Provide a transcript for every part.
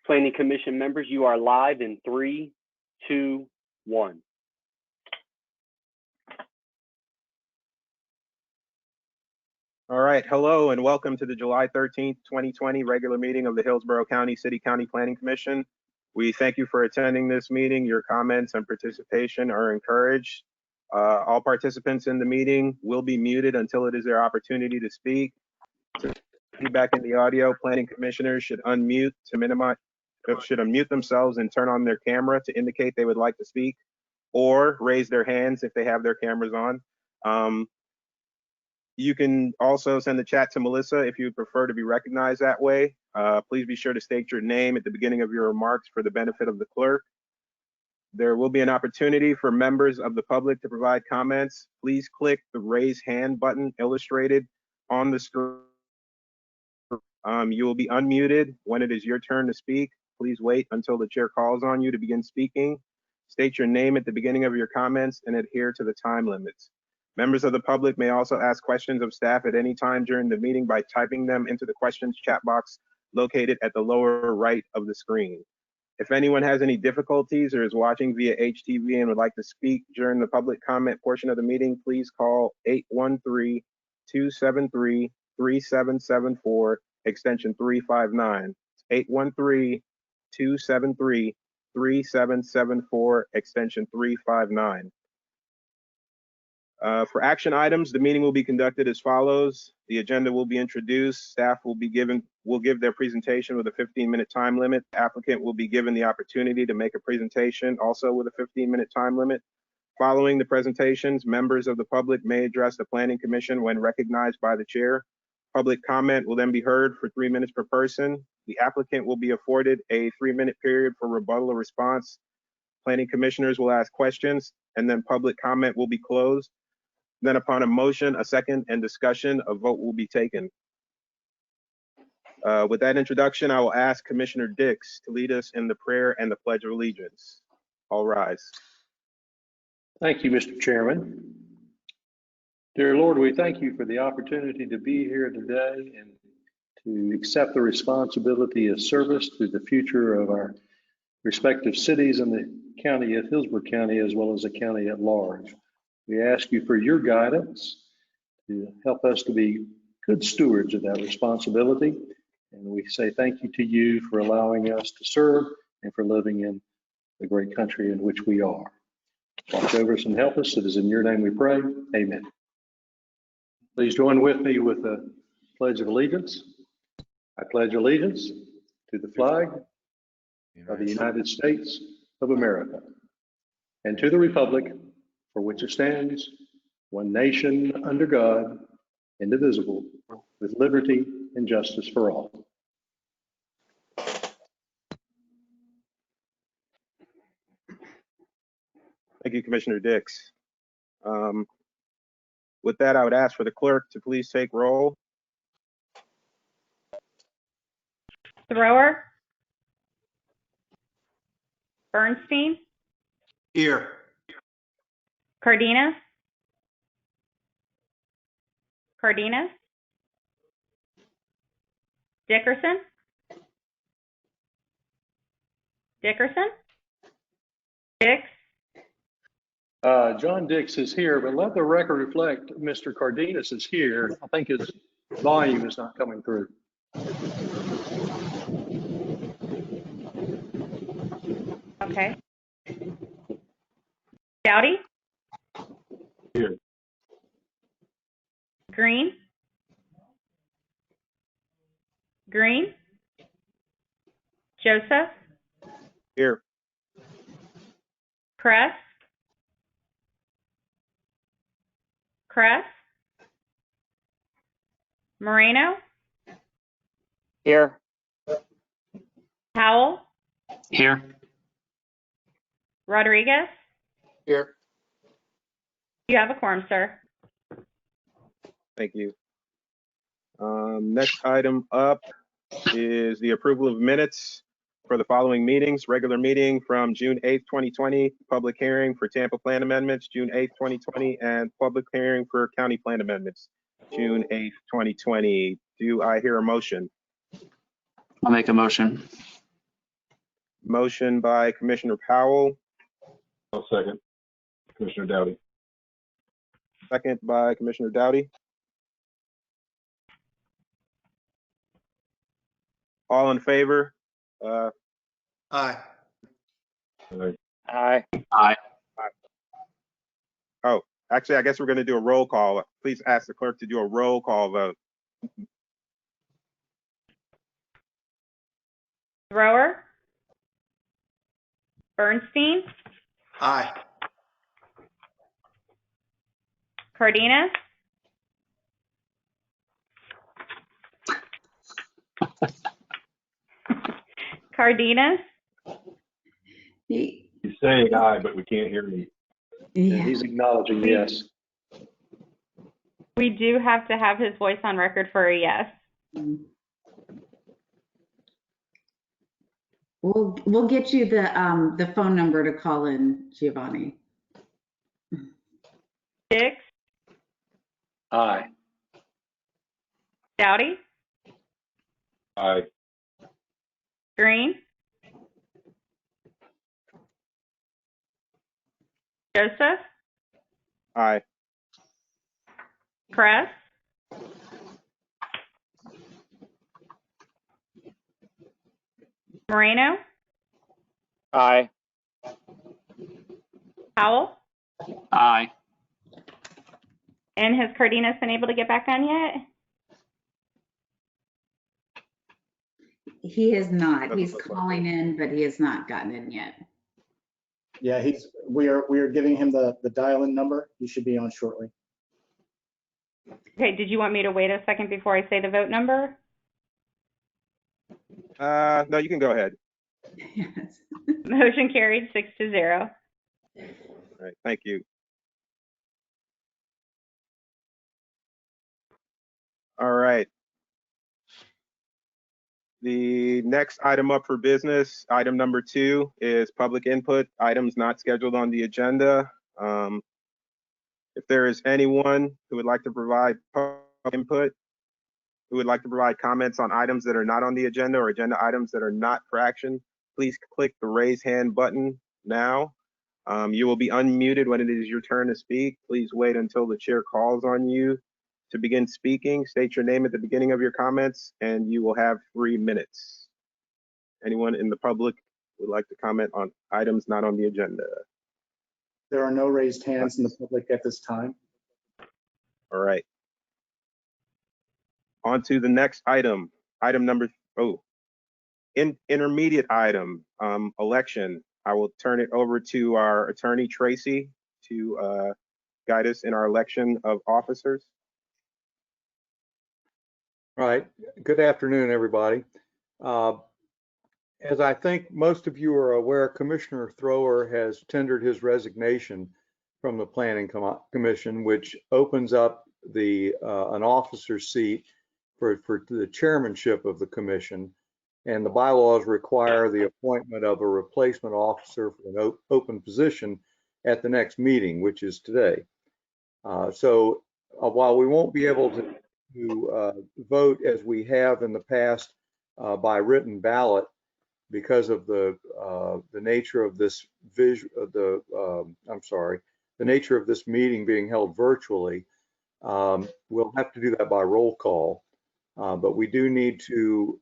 Planning Commission members, you are live in 3, 2, 1. All right, hello and welcome to the July 13th, 2020 regular meeting of the Hillsborough City-County Planning Commission. We thank you for attending this meeting. Your comments and participation are encouraged. All participants in the meeting will be muted until it is their opportunity to speak. To feedback in the audio, planning commissioners should unmute themselves and turn on their camera to indicate they would like to speak, or raise their hands if they have their cameras on. You can also send the chat to Melissa if you would prefer to be recognized that way. Please be sure to state your name at the beginning of your remarks for the benefit of the clerk. There will be an opportunity for members of the public to provide comments. Please click the raise hand button illustrated on the screen. You will be unmuted when it is your turn to speak. Please wait until the chair calls on you to begin speaking. State your name at the beginning of your comments and adhere to the time limits. Members of the public may also ask questions of staff at any time during the meeting by typing them into the questions chat box located at the lower right of the screen. If anyone has any difficulties or is watching via HTV and would like to speak during the public comment portion of the meeting, please call 813-273-3774, extension 359. 813-273-3774, extension 359. For action items, the meeting will be conducted as follows. The agenda will be introduced. Staff will give their presentation with a 15-minute time limit. The applicant will be given the opportunity to make a presentation also with a 15-minute time limit. Following the presentations, members of the public may address the Planning Commission when recognized by the chair. Public comment will then be heard for 3 minutes per person. The applicant will be afforded a 3-minute period for rebuttal or response. Planning commissioners will ask questions, and then public comment will be closed. Then upon a motion, a second, and discussion, a vote will be taken. With that introduction, I will ask Commissioner Dix to lead us in the prayer and the Pledge of Allegiance. All rise. Thank you, Mr. Chairman. Dear Lord, we thank you for the opportunity to be here today and to accept the responsibility of service to the future of our respective cities in the county of Hillsborough County, as well as the county at large. We ask you for your guidance to help us to be good stewards of that responsibility. And we say thank you to you for allowing us to serve and for living in the great country in which we are. Watch over us and help us. It is in your name we pray. Amen. Please join with me with the Pledge of Allegiance. I pledge allegiance to the flag of the United States of America and to the republic for which it stands, one nation under God, indivisible, with liberty and justice for all. Thank you, Commissioner Dix. With that, I would ask for the clerk to please take roll. Thrower? Bernstein? Here. Cardenas? Cardenas? Dickerson? Dickerson? Dix? John Dix is here, but let the record reflect Mr. Cardenas is here. I think his volume is not coming through. Okay. Dowdy? Here. Green? Green? Joseph? Here. Kress? Kress? Moreno? Here. Howell? Here. Rodriguez? Here. You have a quorum, sir. Thank you. Next item up is the approval of minutes for the following meetings. Regular meeting from June 8th, 2020, public hearing for Tampa Plan Amendments, June 8th, 2020, and public hearing for County Plan Amendments, June 8th, 2020. Do I hear a motion? I'll make a motion. Motion by Commissioner Powell, I'll second. Commissioner Dowdy. second by Commissioner Dowdy. All in favor? Aye. Aye. Oh, actually, I guess we're going to do a roll call. Please ask the clerk to do a roll call vote. Thrower, Bernstein, Aye. Cardenas, Cardenas, He- He's saying aye, but we can't hear you. And Yeah, he's acknowledging yes. we do have to have his voice on record for a yes. we'll get you the phone number to call in, Giovanni. Dix, Aye. Dowdy, Aye. Green, Joseph, Aye. Kress, Moreno, Aye. Powell, Aye. and has Cardenas been able to get back on yet? He is not. Doesn't He's look like calling in, but he has not gotten in yet. Yeah, we are giving him the dial-in number. He should be on shortly. Okay, did you want me to wait a second before I say the vote number? No, you can go ahead. Yes. Motion carried 6-0. All right, thank you. All right. The next item up for business, item number 2, is public input, items not scheduled on the agenda. If there is anyone who would like to provide public input, who would like to provide comments on items that are not on the agenda or agenda items that are not for action, please click the raise hand button now. You will be unmuted when it is your turn to speak. Please wait until the chair calls on you to begin speaking. State your name at the beginning of your comments, and you will have 3 minutes. Anyone in the public would like to comment on items not on the agenda? There are no raised hands in the public at this time. All right. On to the next item. Item number, intermediate item, election. I will turn it over to our attorney, Tracy, to guide us in our election of officers. Right. Good afternoon, everybody. As I think most of you are aware, Commissioner Thrower has tendered his resignation from the Planning Commission, which opens up an officer seat for the chairmanship of the commission. And the bylaws require the appointment of a replacement officer for an open position at the next meeting, which is today. So while we won't be able to vote as we have in the past by written ballot because of the nature of this the nature of this meeting being held virtually, we'll have to do that by roll call. But we do need to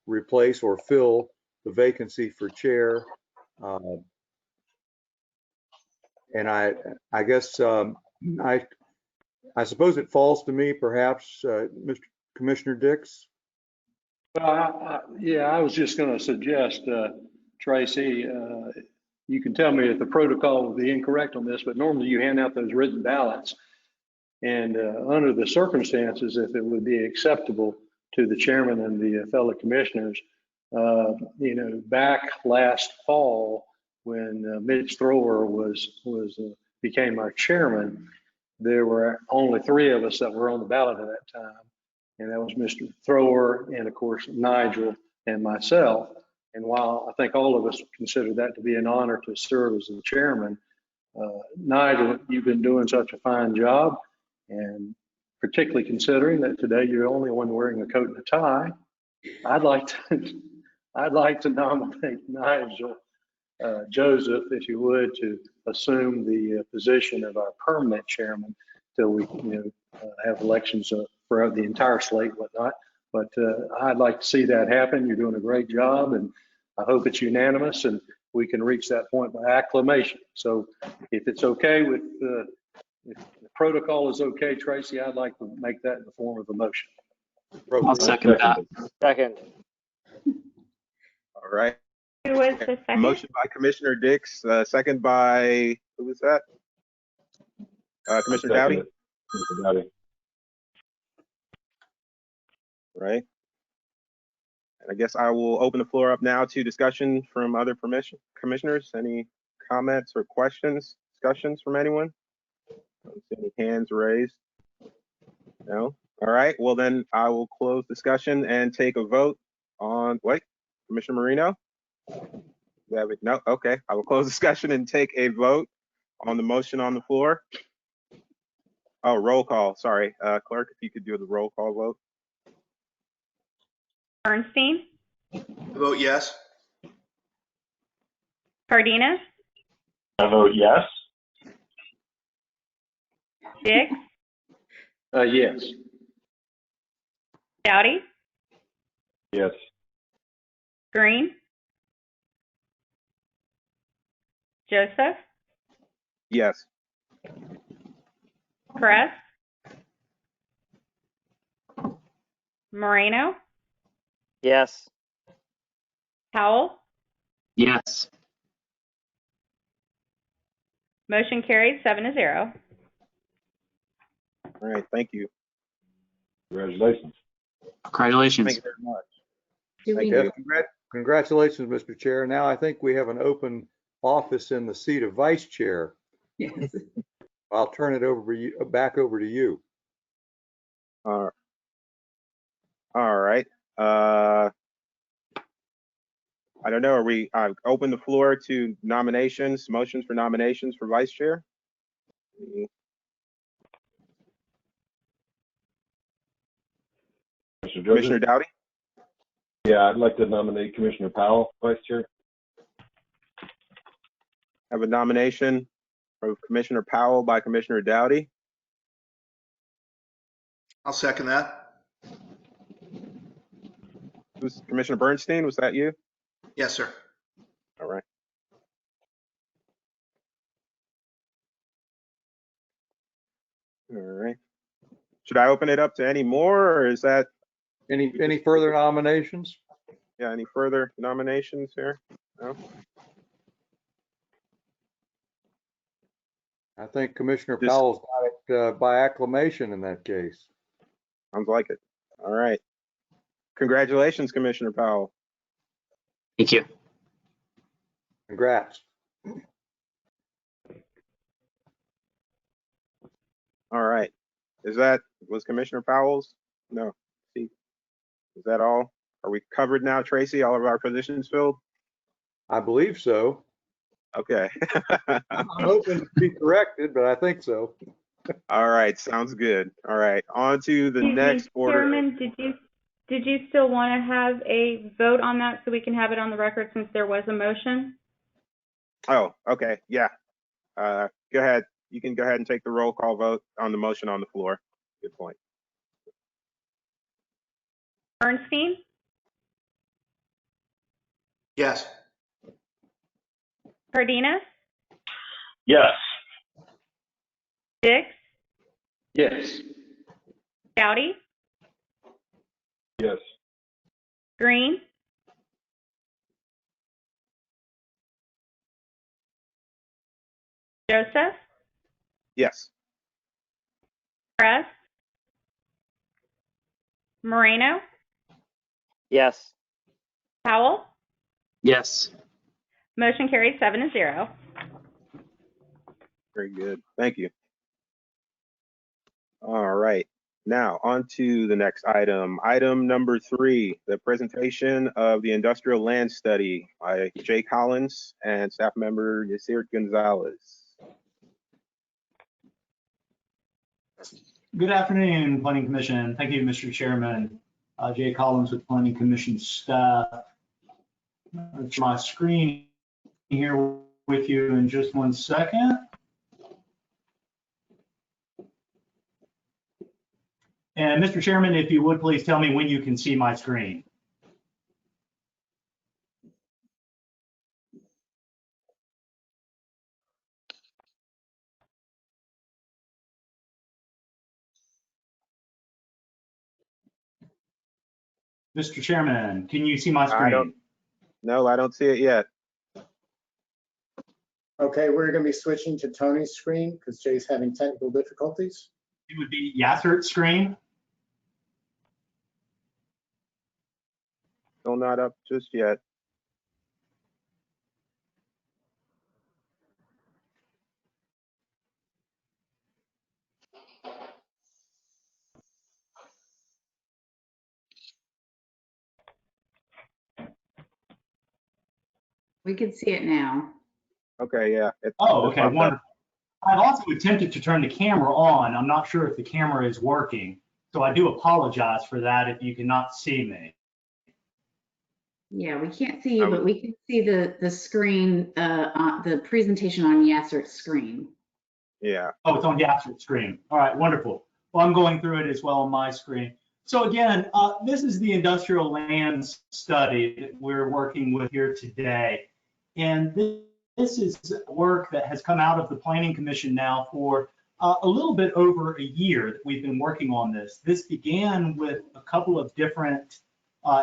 replace or fill the vacancy for chair. And I guess I suppose it falls to me, perhaps, Mr. Commissioner Dix. Well, yeah, I was just going to suggest, Tracy, you can tell me if the protocol would be incorrect on this, but normally you hand out those written ballots. And under the circumstances, if it would be acceptable to the chairman and the fellow commissioners, back last fall when Mitch Thrower became our chairman, there were only 3 of us that were on the ballot at that time. And that was Mr. Thrower and, of course, Nigel and myself. And while I think all of us consider that to be an honor to serve as the chairman, Nigel, you've been doing such a fine job. And particularly considering that today you're the only one wearing a coat and a tie, I'd like I'd like to nominate Nigel Joseph, if you would, to assume the position of our permanent chairman till we, have elections for the entire slate and whatnot. But I'd like to see that happen. You're doing a great job, and I hope it's unanimous and we can reach that point by acclamation. So if it's okay with, if the protocol is okay, Tracy, I'd like to make that in the form of a motion. I'll second that. Second. All right. Who was the second? Motion by Commissioner Dix, second by, who was that? Commissioner Dowdy, Commissioner Dowdy. right? And I guess I will open the floor up now to discussion from other commissioners. Any comments or questions, discussions from anyone? I don't see any hands raised. No? All right, well then I will close discussion and take a vote on, wait, Commissioner Marino? No, okay, I will close discussion and take a vote on the motion on the floor. Oh, roll call, sorry. Clerk, if you could do the roll call vote. Bernstein, I vote yes. Cardenas, I vote yes. Dix, Yes. Dowdy, Yes. Green, Joseph, Yes. Perez, Moreno, Yes. Powell. Yes. Motion carried 7-0. All right, thank you. Congratulations. Congratulations. Thank you very much. Do we, Thank you. Congratulations, Mr. Chair. Now I think we have an open office in the seat of vice chair. yes. I'll turn it back over to you. All right. I don't know, I've opened the floor to nominations, motions for nominations for vice chair. Commissioner Dowdy? Yeah, I'd like to nominate Commissioner Powell, Vice Chair. Have a nomination of Commissioner Powell by Commissioner Dowdy. I'll second that. Who's Commissioner Bernstein? Was that you? Yes, sir. All right. All right. Should I open it up to any more, or is that, Any further nominations? yeah, any further nominations here? No? I think Commissioner Just- Powell's got it by acclamation in that case. Sounds like it. All right. Congratulations, Commissioner Powell. Thank you. Congrats. All right. Was Commissioner Powell's? No. See, is that all? Are we covered now, Tracy? All of our positions filled? I believe so. Okay. I'm hoping to be corrected, but I think so. All right. Sounds good. All right. On to the Excuse me, next order. Chairman, did you still want to have a vote on that so we can have it on the record since there was a motion? Oh, okay. Yeah. Go ahead. You can go ahead and take the roll call vote on the motion on the floor. Good point. Bernstein, Yes. Cardenas, Yes. Dix, Yes. Dowdy, Yes. Green, Joseph, Yes. Perez, Moreno, Yes. Powell. Yes. Motion carried 7-0. Very good. Thank you. All right. Now on to the next item. Item number 3, the presentation of the industrial land study by Jay Collins and staff member Yasir Gonzalez. Good afternoon, Planning Commission. Thank you, Mr. Chairman. Jay Collins with Planning Commission staff. It's my screen here with you in just 1 second. And Mr. Chairman, if you would please tell me when you can see my screen. Mr. Chairman, can you see my screen? No, I don't see it yet. Okay, we're going to be switching to Tony's screen because Jay's having technical difficulties. It would be Yassert's screen. Still not up just yet. We can see it now. Okay, yeah. Oh, it okay, popped up. wonderful. I've also attempted to turn the camera on. I'm not sure if the camera is working, so I do apologize for that if you cannot see me. Yeah, we can't see you, but we can see the screen, the presentation on Yassert's screen. Yeah. Oh, it's on Yassert's screen. All right, wonderful. Well, I'm going through it as well on my screen. So again, this is the industrial land study that we're working with here today. And this is work that has come out of the Planning Commission now for a little bit over a year that we've been working on this. This began with a couple of different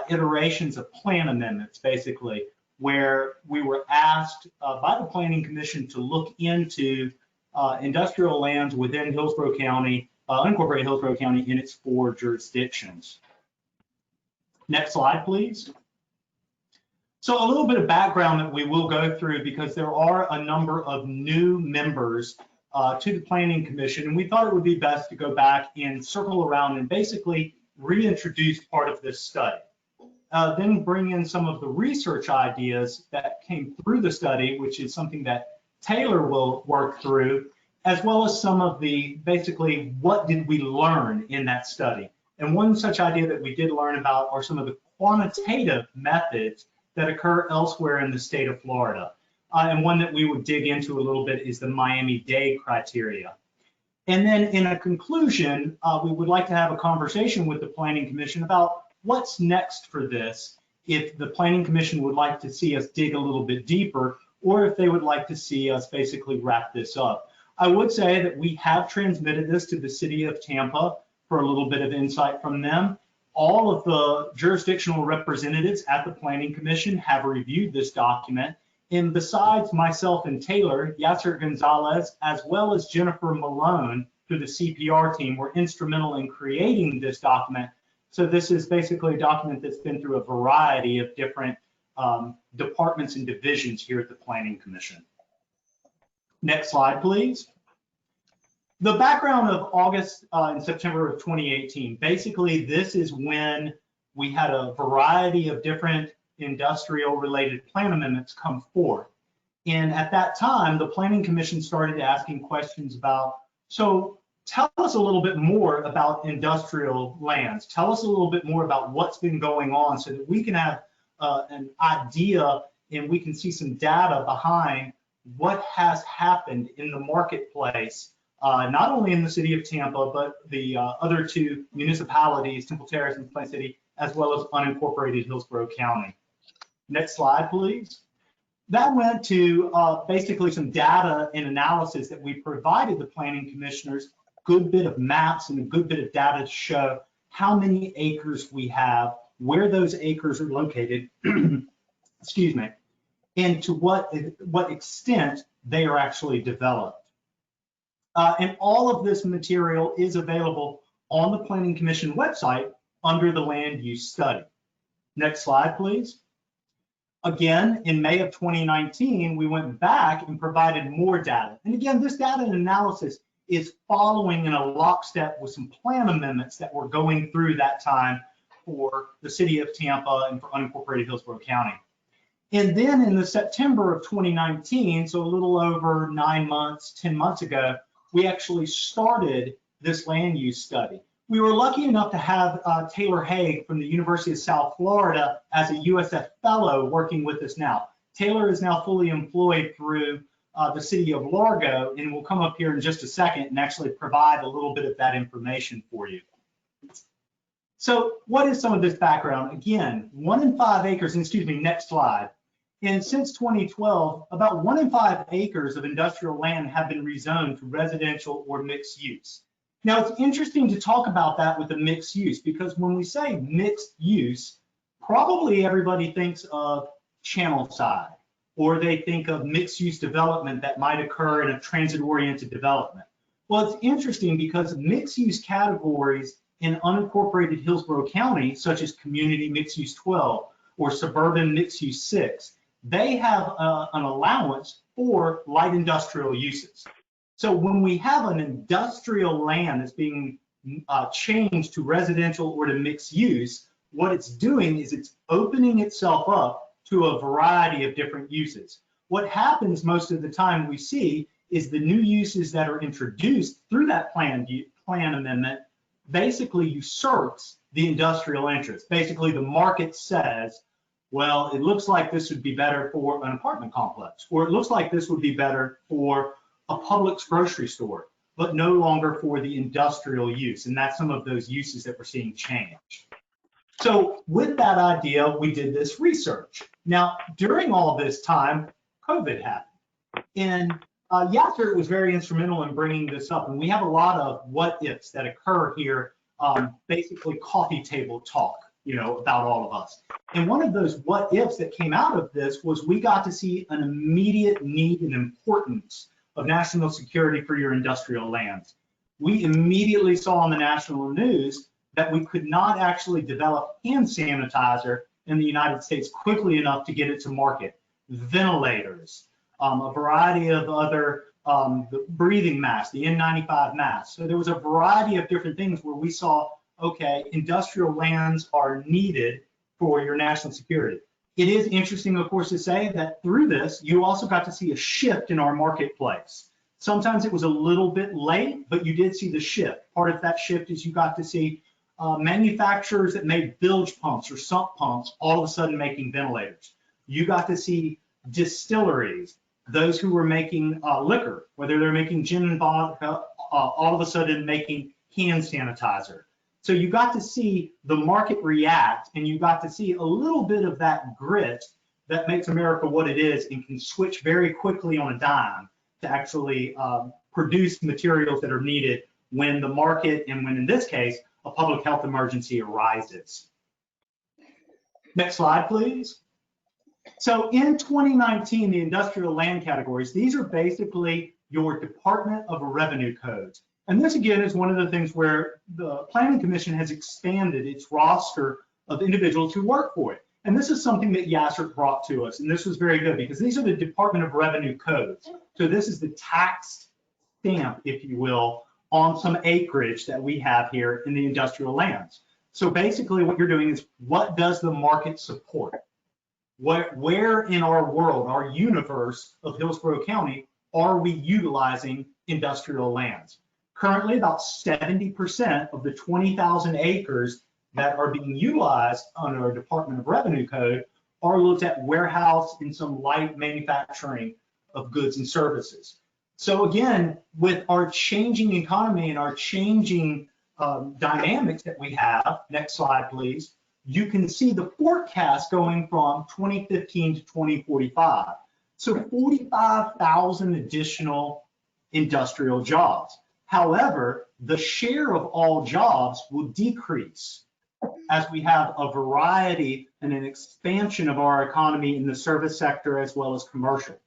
iterations of plan amendments, basically, where we were asked by the Planning Commission to look into industrial lands within Hillsborough County, unincorporated Hillsborough County in its 4 jurisdictions. Next slide, please. So a little bit of background that we will go through because there are a number of new members to the Planning Commission, and we thought it would be best to go back and circle around and basically reintroduce part of this study. Then bring in some of the research ideas that came through the study, which is something that Taylor will work through, as well as some of the, basically, what did we learn in that study? And one such idea that we did learn about are some of the quantitative methods that occur elsewhere in the state of Florida. And one that we would dig into a little bit is the Miami-Dade criteria. And then in a conclusion, we would like to have a conversation with the Planning Commission about what's next for this, if the Planning Commission would like to see us dig a little bit deeper, or if they would like to see us basically wrap this up. I would say that we have transmitted this to the city of Tampa for a little bit of insight from them. All of the jurisdictional representatives at the Planning Commission have reviewed this document. And besides myself and Taylor, Yassert Gonzalez, as well as Jennifer Malone through the CPR team, were instrumental in creating this document. So this is basically a document that's been through a variety of different departments and divisions here at the Planning Commission. Next slide, please. The background of August and September of 2018, basically this is when we had a variety of different industrial related plan amendments come forth. And at that time, the Planning Commission started asking questions about, so tell us a little bit more about industrial lands. Tell us a little bit more about what's been going on so that we can have an idea and we can see some data behind what has happened in the marketplace, not only in the city of Tampa, but the other 2 municipalities, Temple Terrace and Plant City, as well as unincorporated Hillsborough County. Next slide, please. That went to basically some data and analysis that we provided the planning commissioners, good bit of maps and a good bit of data to show how many acres we have, where those acres are located, excuse me, and to what extent they are actually developed. And all of this material is available on the Planning Commission website under the land use study. Next slide, please. Again, in May of 2019, we went back and provided more data. And again, this data and analysis is following in a lockstep with some plan amendments that were going through that time for the city of Tampa and for unincorporated Hillsborough County. And then in the September of 2019, so a little over 9 months, 10 months ago, we actually started this land use study. we were lucky enough to have Taylor Haig from the University of South Florida as a USF fellow working with us now. Taylor is now fully employed through the city of Largo, and will come up here in just a second and actually provide a little bit of that information for you. So what is some of this background? Again, 1 in 5 acres, and excuse me, next slide. And since 2012, about 1 in 5 acres of industrial land have been rezoned to residential or mixed use. Now, it's interesting to talk about that with the mixed use, because when we say mixed use, probably everybody thinks of channel side, or they think of mixed use development that might occur in a transit-oriented development. Well, it's interesting because mixed use categories in unincorporated Hillsborough County, such as community mixed use 12 or suburban mixed use 6, they have an allowance for light industrial uses. So when we have an industrial land that's being changed to residential or to mixed use, what it's doing is it's opening itself up to a variety of different uses. What happens most of the time we see is the new uses that are introduced through that plan amendment basically usurps the industrial interest. Basically, the market says, well, it looks like this would be better for an apartment complex, or it looks like this would be better for a Publix grocery store, but no longer for the industrial use. And that's some of those uses that we're seeing change. So with that idea, we did this research. Now, during all this time, COVID happened. And Yasser was very instrumental in bringing this up. And we have a lot of what ifs that occur here, basically coffee table talk, about all of us. And one of those what ifs that came out of this was we got to see an immediate need and importance of national security for your industrial lands. We immediately saw on the national news that we could not actually develop hand sanitizer in the United States quickly enough to get it to market. Ventilators, a variety of other the breathing masks, the N95 masks. So there was a variety of different things where we saw, okay, industrial lands are needed for your national security. It is interesting, of course, to say that through this, you also got to see a shift in our marketplace. Sometimes it was a little bit late, but you did see the shift. Part of that shift is you got to see manufacturers that made bilge pumps or sump pumps all of a sudden making ventilators. You got to see distilleries, those who were making liquor, whether they're making gin and vodka, all of a sudden making hand sanitizer. So you got to see the market react, and you got to see a little bit of that grit that makes America what it is and can switch very quickly on a dime to actually produce materials that are needed when the market, and when in this case, a public health emergency arises. Next slide, please. So in 2019, the industrial land categories, these are basically your Department of Revenue codes. And this again is one of the things where the Planning Commission has expanded its roster of individuals who work for it. And this is something that Yasser brought to us, and this was very good because these are the Department of Revenue codes. So this is the tax stamp, if you will, on some acreage that we have here in the industrial lands. So basically what you're doing is, what does the market support? Where in our world, our universe of Hillsborough County, are we utilizing industrial lands? Currently, about 70% of the 20,000 acres that are being utilized under our Department of Revenue code are looked at warehouse and some light manufacturing of goods and services. So again, with our changing economy and our changing dynamics that we have, next slide, please, you can see the forecast going from 2015 to 2045. So 45,000 additional industrial jobs. However, the share of all jobs will decrease as we have a variety and an expansion of our economy in the service sector as well as commercial.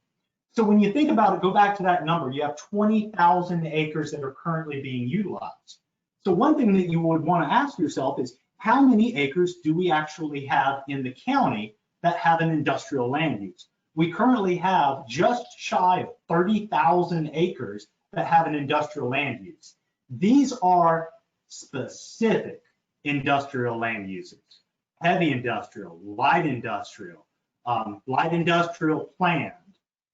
So when you think about it, go back to that number, you have 20,000 acres that are currently being utilized. So one thing that you would want to ask yourself is, how many acres do we actually have in the county that have an industrial land use? We currently have just shy of 30,000 acres that have an industrial land use. These are specific industrial land uses: heavy industrial, light industrial planned,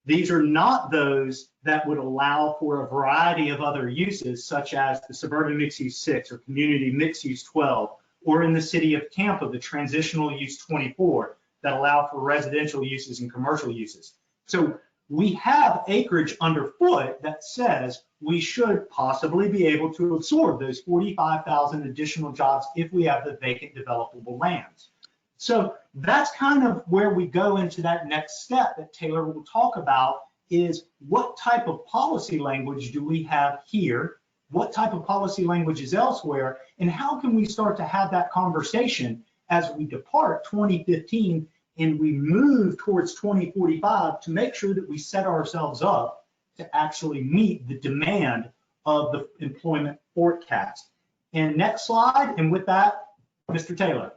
These are not those that would allow for a variety of other uses, such as the suburban mixed use 6 or community mixed use 12, or in the city of Tampa, the transitional use 24 that allow for residential uses and commercial uses. So we have acreage underfoot that says we should possibly be able to absorb those 45,000 additional jobs if we have the vacant developable lands. So that's kind of where we go into that next step that Taylor will talk about, is what type of policy language do we have here? What type of policy language is elsewhere? And how can we start to have that conversation as we depart 2015 and we move towards 2045 to make sure that we set ourselves up to actually meet the demand of the employment forecast. And next slide, and with that, Mr. Taylor.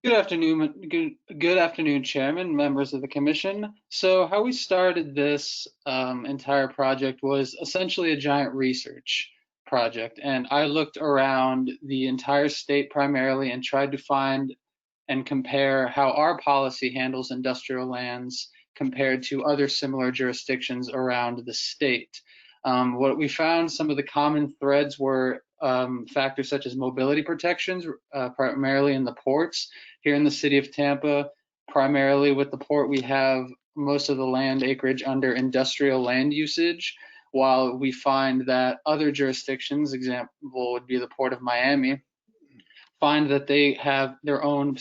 Good afternoon, Chairman, members of the Commission. So how we started this entire project was essentially a giant research project. And I looked around the entire state primarily and tried to find and compare how our policy handles industrial lands compared to other similar jurisdictions around the state. What we found, some of the common threads were factors such as mobility protections, primarily in the ports. Here in the city of Tampa, primarily with the port, we have most of the land acreage under industrial land usage, while we find that other jurisdictions, example would be the Port of Miami, find that they have their own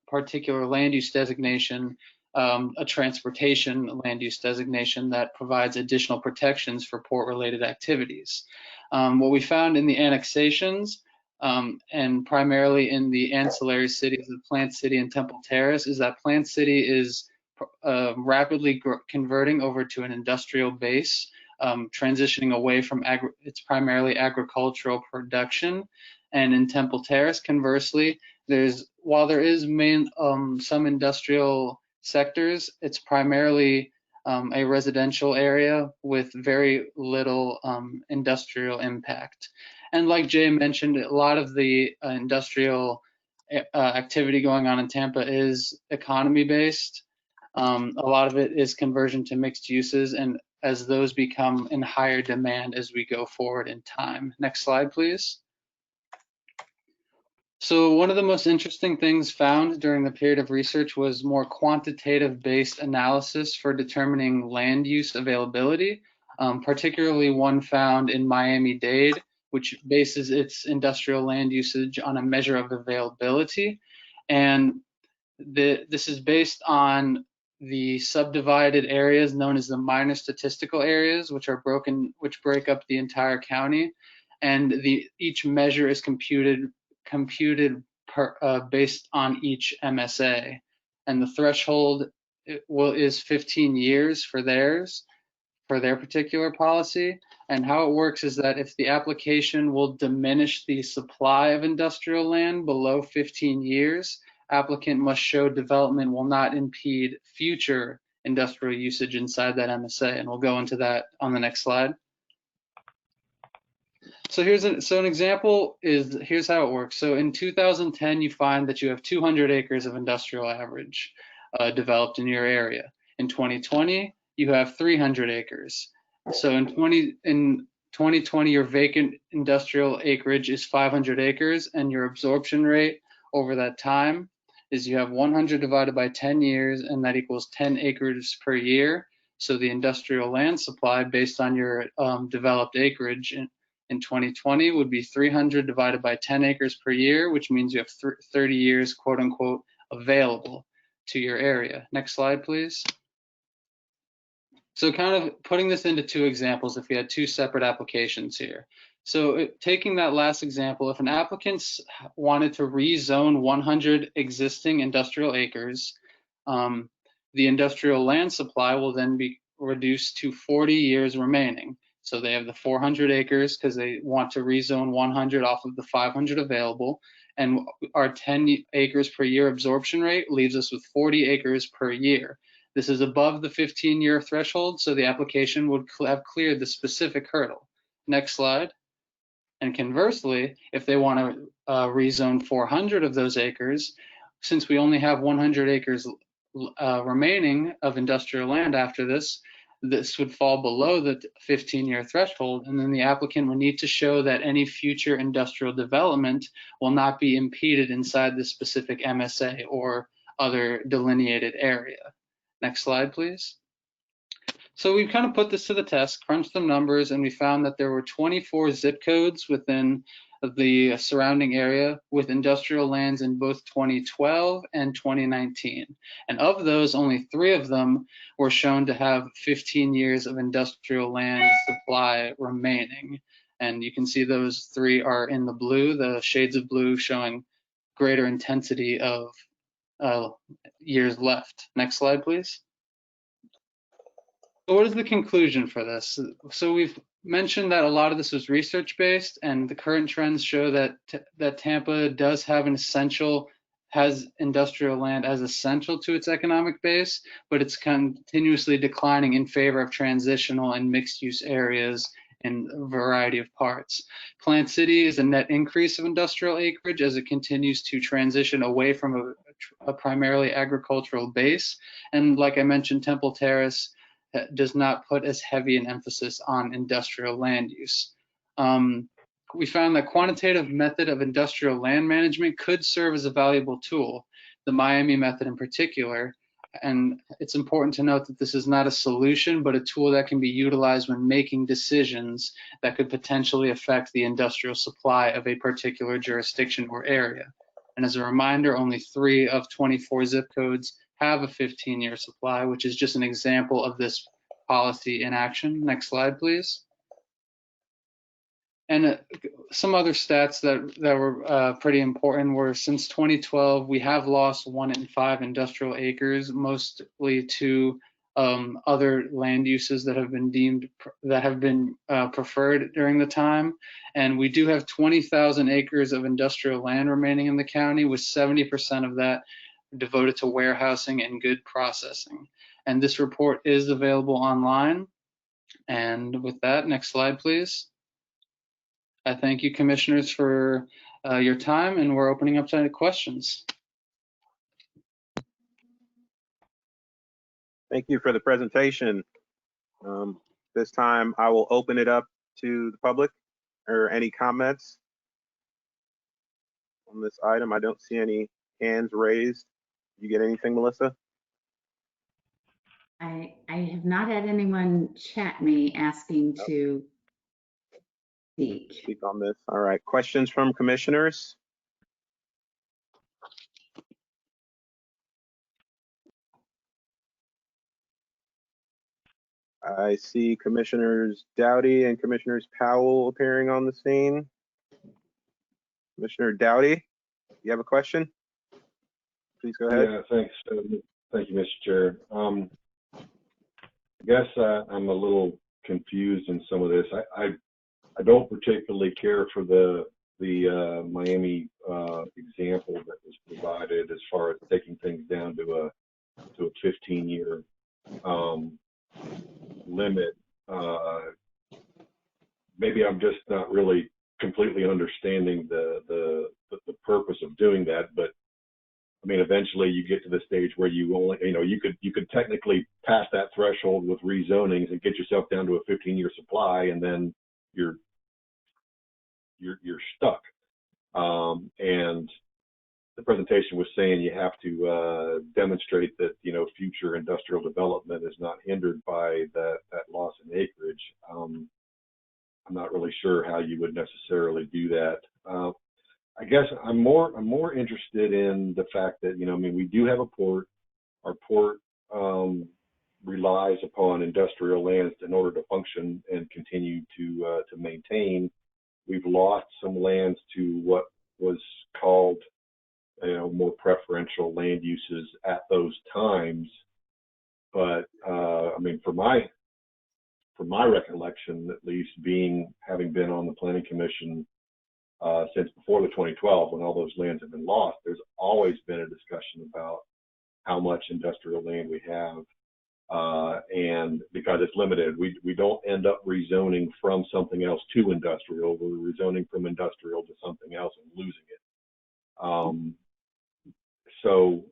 particular land use designation, a transportation land use designation that provides additional protections for port-related activities. What we found in the annexations, and primarily in the ancillary cities of Plant City and Temple Terrace, is that Plant City is rapidly converting over to an industrial base, transitioning away from its primarily agricultural production. And in Temple Terrace, conversely, while there is some industrial sectors, it's primarily a residential area with very little industrial impact. And like Jay mentioned, a lot of the industrial activity going on in Tampa is economy based. A lot of it is conversion to mixed uses, and as those become in higher demand as we go forward in time. Next slide, please. So one of the most interesting things found during the period of research was more quantitative based analysis for determining land use availability, particularly one found in Miami-Dade, which bases its industrial land usage on a measure of availability. And this is based on the subdivided areas known as the minor statistical areas, which break up the entire county. And each measure is computed based on each MSA. And the threshold is 15 years for their particular policy. And how it works is that if the application will diminish the supply of industrial land below 15 years, applicant must show development will not impede future industrial usage inside that MSA. And we'll go into that on the next slide. So an example is, here's how it works. So in 2010, you find that you have 200 acres of industrial average developed in your area. In 2020, you have 300 acres. So in 2020, your vacant industrial acreage is 500 acres, and your absorption rate over that time is you have 100 divided by 10 years, and that equals 10 acres per year. So the industrial land supply based on your developed acreage in 2020 would be 300 divided by 10 acres per year, which means you have 30 years, quote unquote, available to your area. Next slide, please. So kind of putting this into two examples, if we had two separate applications here. So taking that last example, if an applicant wanted to rezone 100 existing industrial acres, the industrial land supply will then be reduced to 40 years remaining. So they have the 400 acres because they want to rezone 100 off of the 500 available. And our 10 acres per year absorption rate leaves us with 40 acres per year. This is above the 15-year threshold, so the application would have cleared the specific hurdle. Next slide. And conversely, if they want to rezone 400 of those acres, since we only have 100 acres remaining of industrial land after this, this would fall below the 15-year threshold, and then the applicant would need to show that any future industrial development will not be impeded inside the specific MSA or other delineated area. Next slide, please. So we've kind of put this to the test, crunched some numbers, and we found that there were 24 zip codes within the surrounding area with industrial lands in both 2012 and 2019. And of those, only 3 of them were shown to have 15 years of industrial land supply remaining. And you can see those 3 are in the blue, the shades of blue showing greater intensity of years left. Next slide, please. So what is the conclusion for this? So we've mentioned that a lot of this was research-based, and the current trends show that Tampa does have has industrial land as essential to its economic base, but it's continuously declining in favor of transitional and mixed-use areas in a variety of parts. Plant City is a net increase of industrial acreage as it continues to transition away from a primarily agricultural base. And like I mentioned, Temple Terrace does not put as heavy an emphasis on industrial land use. We found that quantitative method of industrial land management could serve as a valuable tool, the Miami method in particular. And it's important to note that this is not a solution, but a tool that can be utilized when making decisions that could potentially affect the industrial supply of a particular jurisdiction or area. And as a reminder, only 3 of 24 zip codes have a 15-year supply, which is just an example of this policy in action. Next slide, please. And some other stats that were pretty important were, since 2012, we have lost 1 in 5 industrial acres, mostly to other land uses that have been preferred during the time. And we do have 20,000 acres of industrial land remaining in the county, with 70% of that devoted to warehousing and good processing. And this report is available online. And with that, next slide, please. I thank you, commissioners, for your time, and we're opening up to questions. Thank you for the presentation. This time I will open it up to the public or any comments on this item. I don't see any hands raised. You get anything, Melissa? I have not had anyone chat me asking to speak on this. All right. Questions from commissioners? I see Commissioners Doughty and Commissioners Powell appearing on the scene. Commissioner Doughty, you have a question? Please go ahead. Yeah, thanks. Thank you, Mr. Chair. I guess I'm a little confused in some of this. I don't particularly care for the Miami example that was provided as far as taking things down to a 15-year limit. Maybe I'm just not really completely understanding the purpose of doing that, but I mean, eventually you get to the stage where you only, you could technically pass that threshold with rezonings and get yourself down to a 15-year supply, and then you're stuck. And the presentation was saying you have to demonstrate that future industrial development is not hindered by that loss in acreage. I'm not really sure how you would necessarily do that. I guess I'm more interested in the fact that we do have a port. Our port relies upon industrial lands in order to function and continue to maintain. We've lost some lands to what was called more preferential land uses at those times. But I mean, for my recollection, at least, having been on the Planning Commission since before the 2012, when all those lands have been lost, there's always been a discussion about how much industrial land we have, and because it's limited, we don't end up rezoning from something else to industrial. We're rezoning from industrial to something else and losing it. So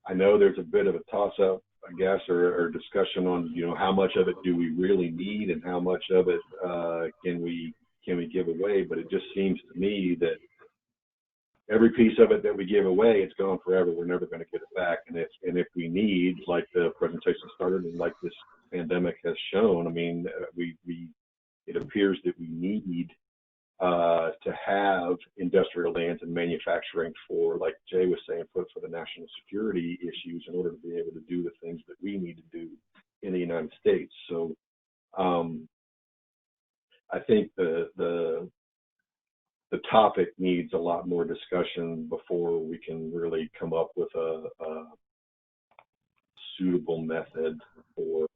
I know there's a bit of a toss-up, I guess, or discussion on, you know, how much of it do we really need and how much of it can we give away. But it just seems to me that every piece of it that we give away, it's gone forever. We're never going to get it back. And if we need, like the presentation started and like this pandemic has shown, I mean, it appears that we need to have industrial lands and manufacturing for, like Jay was saying, for the national security issues in order to be able to do the things that we need to do in the United States. So I think the topic needs a lot more discussion before we can really come up with a suitable method for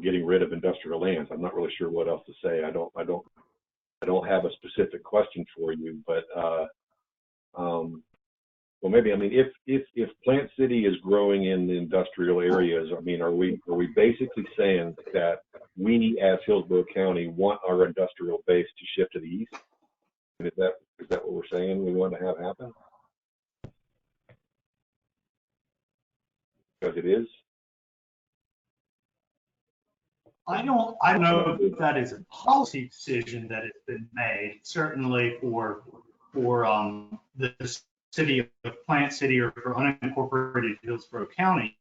getting rid of industrial lands. I'm not really sure what else to say. I don't have a specific question for you, but well, maybe, I mean, if Plant City is growing in the industrial areas, I mean, are we basically saying that we as Hillsborough County want our industrial base to shift to the east? And is that what we're saying we want to have happen? Because it is. I don't know if that is a policy decision that has been made, certainly for the city of Plant City or for unincorporated Hillsborough County.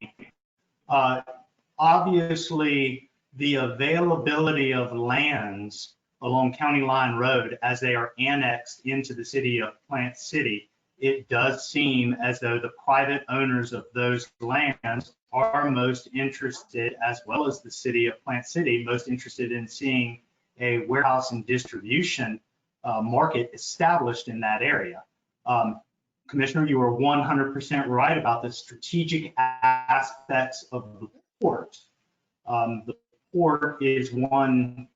Obviously, the availability of lands along County Line Road as they are annexed into the city of Plant City, it does seem as though the private owners of those lands are most interested, as well as the city of Plant City, most interested in seeing a warehouse and distribution market established in that area. Commissioner, you are 100% right about the strategic aspects of the port. The port is one,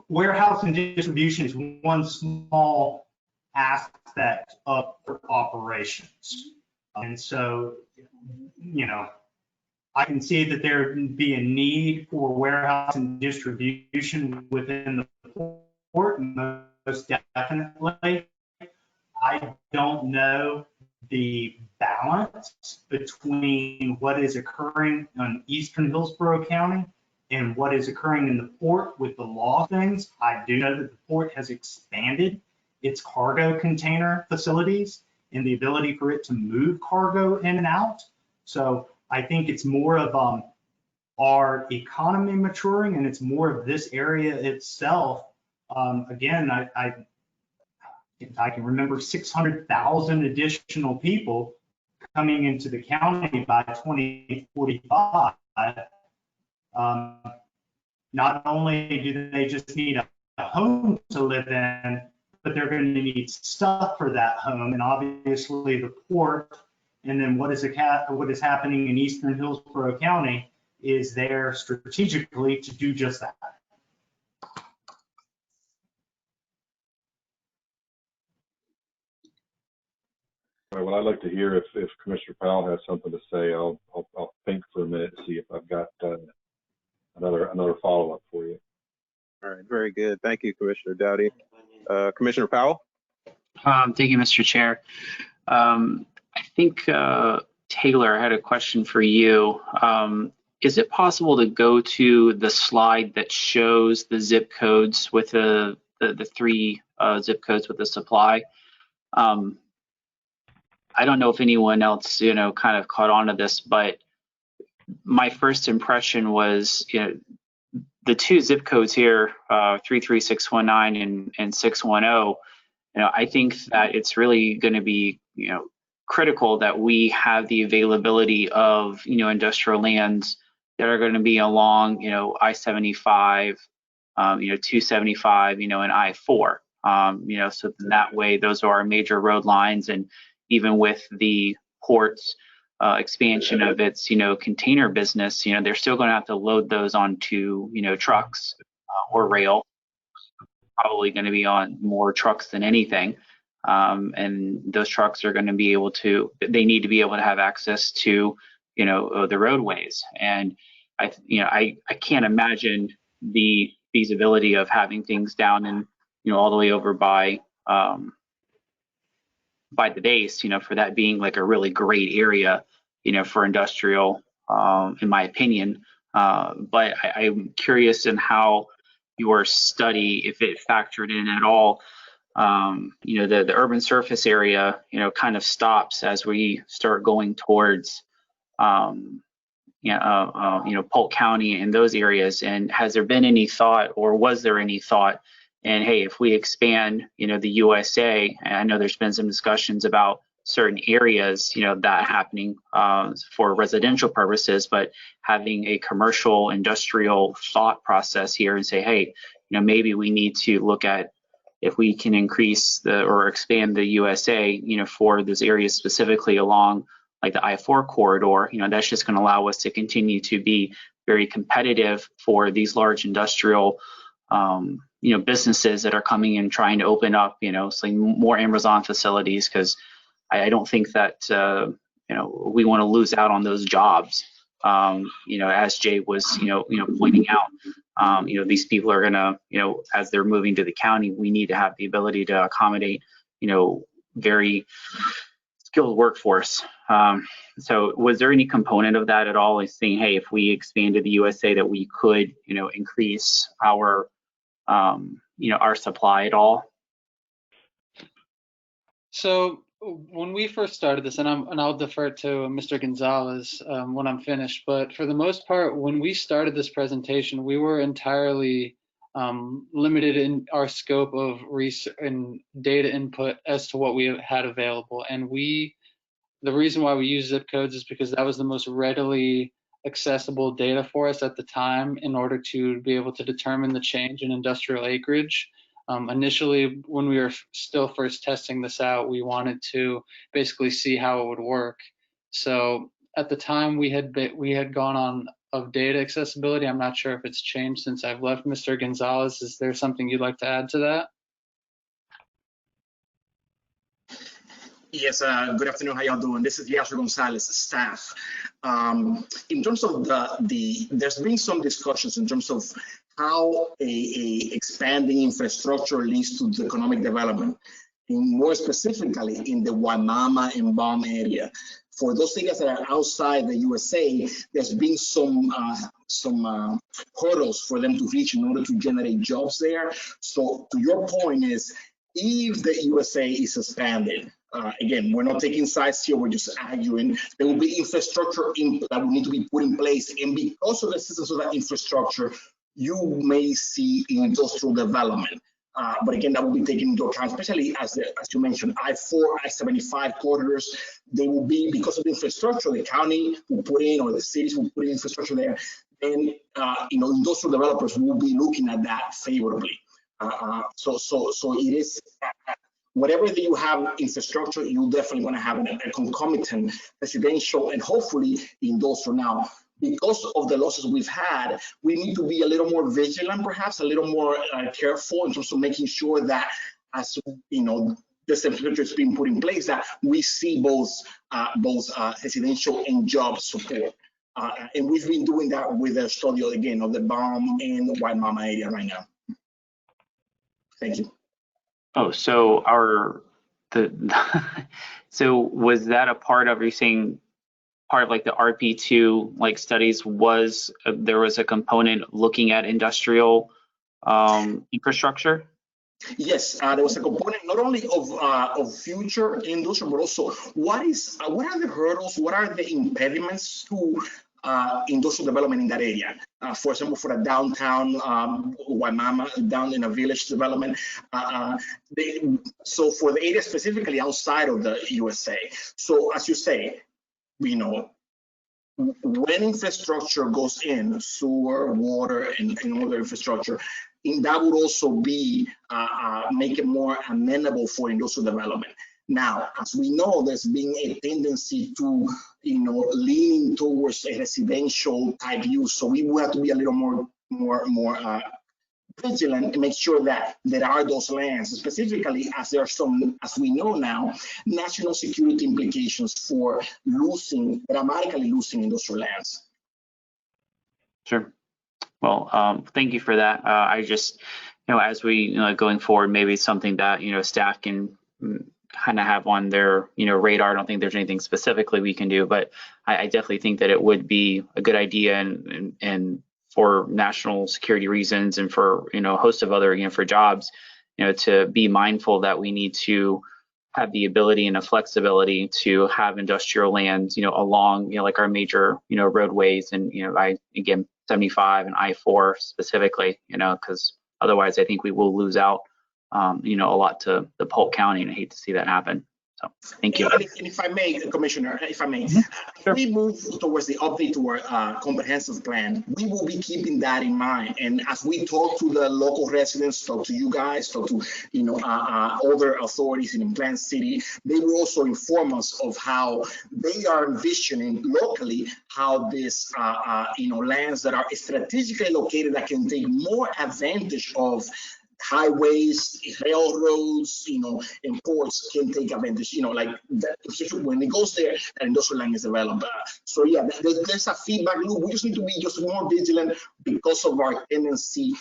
warehouse and distribution is one small aspect of operations. And so, you know, I can see that there would be a need for warehouse and distribution within the port, most definitely. I don't know the balance between what is occurring in eastern Hillsborough County and what is occurring in the port with the law things. I do know that the port has expanded its cargo container facilities and the ability for it to move cargo in and out. So I think it's more of our economy maturing, and it's more of this area itself. Again, I can remember 600,000 additional people coming into the county by 2045. Not only do they just need a home to live in, but they're going to need stuff for that home. And obviously the port, and then what is happening in eastern Hillsborough County is there strategically to do just that. All right, well, I'd like to hear if Commissioner Powell has something to say. I'll think for a minute to see if I've got another follow-up for you. All right, very good. Thank you, Commissioner Dowdy. Commissioner Powell? Thank you, Mr. Chair. I think, Taylor, I had a question for you. Is it possible to go to the slide that shows the zip codes with the three zip codes with the supply? I don't know if anyone else, you know, kind of caught on to this, but my first impression was, you know, the two zip codes here, 33619 and 610, you know, I think that it's really going to be, you know, critical that we have the availability of, you know, industrial lands that are going to be along, you know, I-75, you know, 275, you know, and I-4, you know, so that way those are our major road lines. And even with the port's expansion of its, you know, container business, you know, they're still going to have to load those onto, you know, trucks or rail, probably going to be on more trucks than anything. And those trucks are going to be able to, they need to be able to have access to, you know, the roadways. And I can't imagine the feasibility of having things down and, you know, all the way over by by the base, for that being like a really great area, for industrial, in my opinion. But I'm curious in how your study, if it factored in at all, the urban surface area, kind of stops as we start going towards, Polk County and those areas. And has there been any thought, or was there any thought, and hey, if we expand, the USA, and I know there's been some discussions about certain areas, that happening for residential purposes, but having a commercial industrial thought process here and say, hey, maybe we need to look at if we can increase or expand the USA, for those areas specifically along like the I-4 corridor, that's just going to allow us to continue to be very competitive for these large industrial, businesses that are coming in trying to open up, so more Amazon facilities, because I don't think that, we want to lose out on those jobs. As Jay was, pointing out, these people are gonna, as they're moving to the county, we need to have the ability to accommodate, very skilled workforce. So was there any component of that at all, like saying, hey, if we expanded the USA, that we could, increase our, our supply at all? So when we first started this, and I'll defer to Mr. Gonzalez when I'm finished, but for the most part, when we started this presentation, we were entirely limited in our scope of research and data input as to what we had available. And the reason why we use zip codes is because that was the most readily accessible data for us at the time in order to be able to determine the change in industrial acreage. Initially, when we were still first testing this out, we wanted to basically see how it would work. So at the time we had gone on of data accessibility. I'm not sure if it's changed since I've left. Mr. Gonzalez, is there something you'd like to add to that? Yes, good afternoon. How y'all doing? This is Yasser Gonzalez, staff. In terms of there's been some discussions in terms of how a expanding infrastructure leads to the economic development, and more specifically in the Waimama and Baum area. For those areas that are outside the USA, there's been some hurdles for them to reach in order to generate jobs there. So to your point is, if the USA is expanded, again, we're not taking sides here, we're just arguing, there will be infrastructure that will need to be put in place. And because of the existence of that infrastructure, you may see industrial development. But again, that will be taken into account, especially as you mentioned, I-4, I-75 corridors. They will be, because of the infrastructure, the county will put in, or the cities will put in infrastructure there. Then, industrial developers will be looking at that favorably. So it is, whatever that you have infrastructure, you definitely want to have a concomitant residential and hopefully industrial. Now, because of the losses we've had, we need to be a little more vigilant, perhaps a little more careful in terms of making sure that, as this infrastructure is being put in place, that we see both residential and job support. And we've been doing that with a study, again, of the Baum and Waimama area right now. Thank you. Oh, so so was that a part of, you're saying part of like the RP2 like studies was there was a component looking at industrial infrastructure? Yes, there was a component not only of future industry, but also what are the hurdles, what are the impediments to industrial development in that area? For example, for a downtown Waimama, down in a village development. So for the area specifically outside of the USA. So as you say, when infrastructure goes in, sewer, water, and other infrastructure, that would also be make it more amenable for industrial development. Now, as we know, there's been a tendency to, leaning towards a residential type use. So we will have to be a little more vigilant and make sure that there are those lands, specifically as there are some, as we know now, national security implications for dramatically losing industrial lands. Sure. Well, thank you for that. I just, as we going forward, maybe it's something that staff can kind of have on their, radar. I don't think there's anything specifically we can do, but I definitely think that it would be a good idea and for national security reasons and for, a host of other, for jobs, to be mindful that we need to have the ability and the flexibility to have industrial lands, along, like our major, roadways and, again, 75 and I-4 specifically, because otherwise I think we will lose out, a lot to the Polk County, and I hate to see that happen. So thank you. And if I may, Commissioner, if we move towards the update to our comprehensive plan, we will be keeping that in mind. And as we talk to the local residents, talk to you guys, talk to other authorities in Plant City, they will also inform us of how they are envisioning locally how this lands that are strategically located that can take more advantage of highways, railroads, and ports can take advantage, like that, when it goes there, that industrial land is developed. So yeah, there's a feedback loop. We just need to be just more vigilant because of our tendency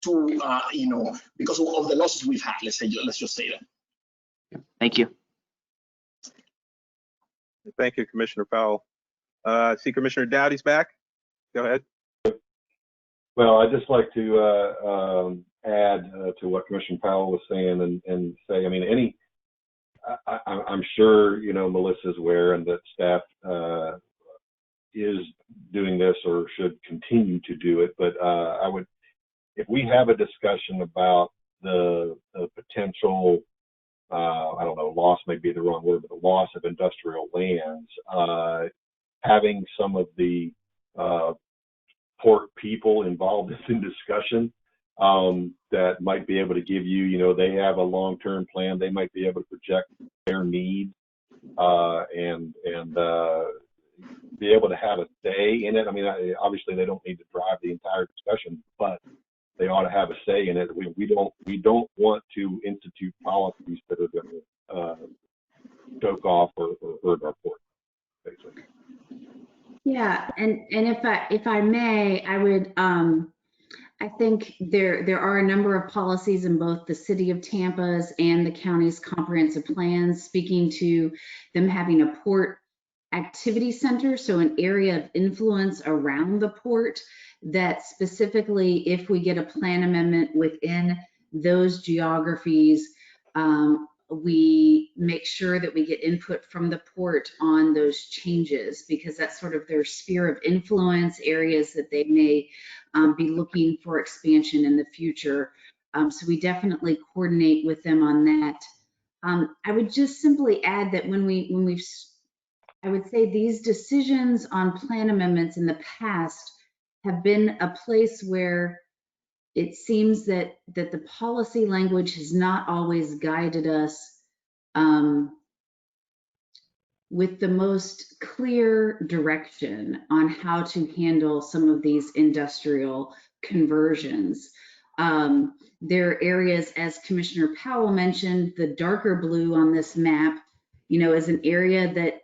to, because of the losses we've had. Let's just say that. Thank you. Thank you, Commissioner Powell. See Commissioner Dowdy's back. Go ahead. Well, I'd just like to add to what Commissioner Powell was saying and say, I mean, I'm sure, Melissa's aware and that staff is doing this or should continue to do it. But if we have a discussion about the potential, I don't know, loss may be the wrong word, but the loss of industrial lands, having some of the port people involved in discussion that might be able to give you, they have a long-term plan. They might be able to project their needs and be able to have a say in it. I mean, obviously they don't need to drive the entire discussion, but they ought to have a say in it. We don't want to institute policies that are going to choke off or hurt our port, basically. Yeah, and if I may, I would I think there are a number of policies in both the city of Tampa's and the county's comprehensive plans speaking to them having a port activity center, so an area of influence around the port that specifically, if we get a plan amendment within those geographies, we make sure that we get input from the port on those changes, because that's sort of their sphere of influence, areas that they may be looking for expansion in the future. So we definitely coordinate with them on that. I would just simply add that I would say these decisions on plan amendments in the past have been a place where it seems that the policy language has not always guided us with the most clear direction on how to handle some of these industrial conversions. There are areas, as Commissioner Powell mentioned, the darker blue on this map, is an area that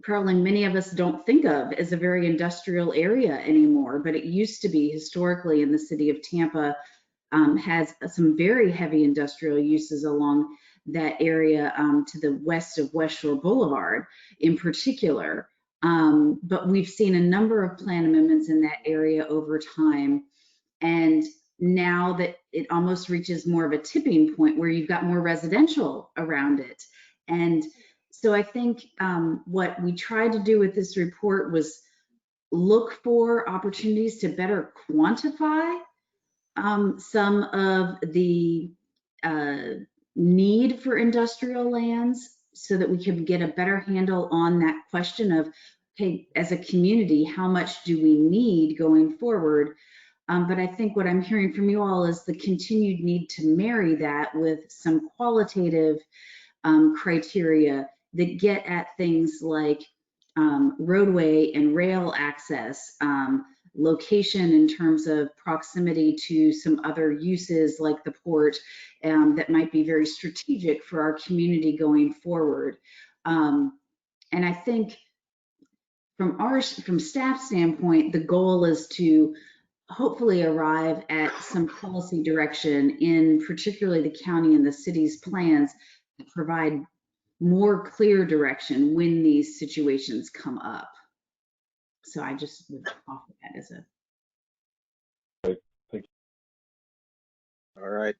probably many of us don't think of as a very industrial area anymore, but it used to be historically in the city of Tampa, has some very heavy industrial uses along that area to the west of West Shore Boulevard in particular. But we've seen a number of plan amendments in that area over time. And now that it almost reaches more of a tipping point where you've got more residential around it. And so I think what we tried to do with this report was look for opportunities to better quantify some of the need for industrial lands so that we can get a better handle on that question of, okay, as a community, how much do we need going forward? But I think what I'm hearing from you all is the continued need to marry that with some qualitative criteria that get at things like roadway and rail access, location in terms of proximity to some other uses like the port that might be very strategic for our community going forward. And I think from staff standpoint, the goal is to hopefully arrive at some policy direction in particularly the county and the city's plans that provide more clear direction when these situations come up. So I just would offer that as a. All right.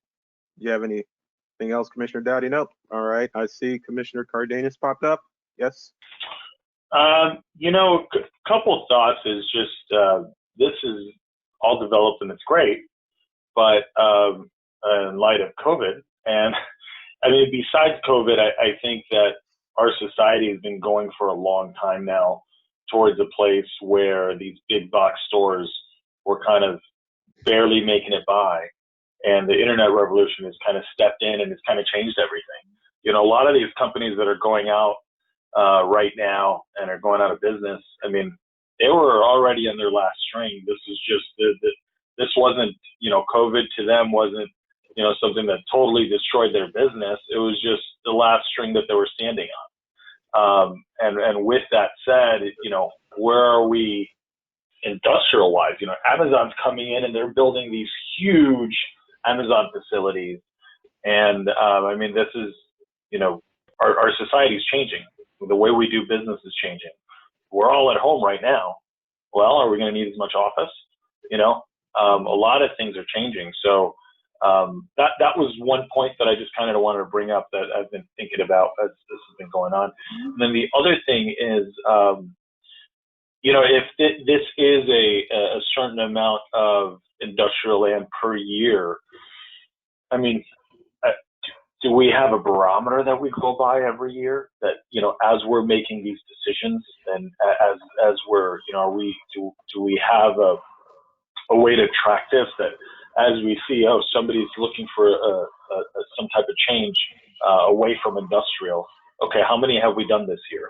Do you have anything else, Commissioner Dowdy? Nope. All right. I see Commissioner Cardenas popped up. Yes. Couple thoughts is just this is all developed and it's great, but in light of COVID, and I mean, besides COVID, I think that our society has been going for a long time now towards a place where these big box stores were kind of barely making it by, and the internet revolution has kind of stepped in and it's kind of changed everything. A lot of these companies that are going out right now and are going out of business, I mean, they were already on their last string. This is just this wasn't, COVID to them wasn't, something that totally destroyed their business. It was just the last string that they were standing on. And with that said, where are we industrial wise? Amazon's coming in and they're building these huge Amazon facilities. And I mean, this is, our society is changing. The way we do business is changing. We're all at home right now. Well, are we going to need as much office? A lot of things are changing. So that was one point that I just kind of wanted to bring up that I've been thinking about as this has been going on. And then the other thing is, if this is a certain amount of industrial land per year, I mean, do we have a barometer that we go by every year that, as we're making these decisions and as we're, do we have a way to track this, that as we see, somebody's looking for some type of change away from industrial. Okay, how many have we done this year?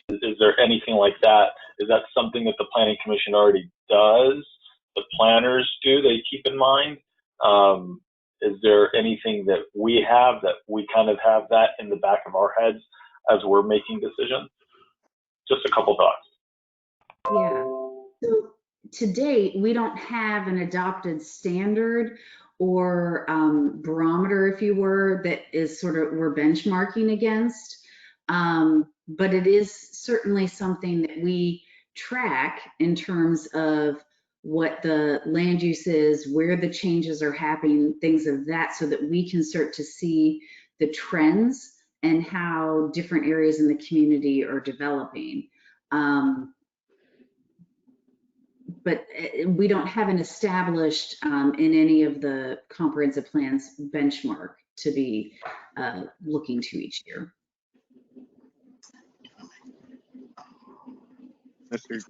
Is there anything like that? Is that something that the Planning Commission already does? The planners do, they keep in mind? Is there anything that we have that we kind of have that in the back of our heads as we're making decisions? Just a couple thoughts. Yeah. So to date, we don't have an adopted standard or barometer, if you were, that is sort of we're benchmarking against. But it is certainly something that we track in terms of what the land use is, where the changes are happening, things of that, so that we can start to see the trends and how different areas in the community are developing. But we don't have an established in any of the comprehensive plans benchmark to be looking to each year. Mr.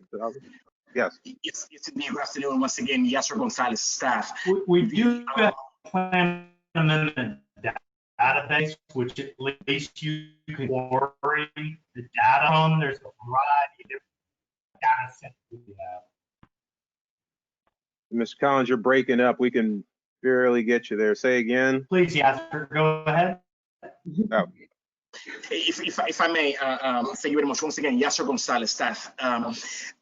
Yes. Yes, indeed. Good afternoon once again, Yasser Gonzalez staff. We do have a plan amendment database, which at least you can query the data on. There's a variety of different data sets we have. Mr. Collins, you're breaking up. We can barely get you there. Say again. Please, Yasser, go ahead. Oh. If I may, thank you very much once again, Yasser Gonzalez staff.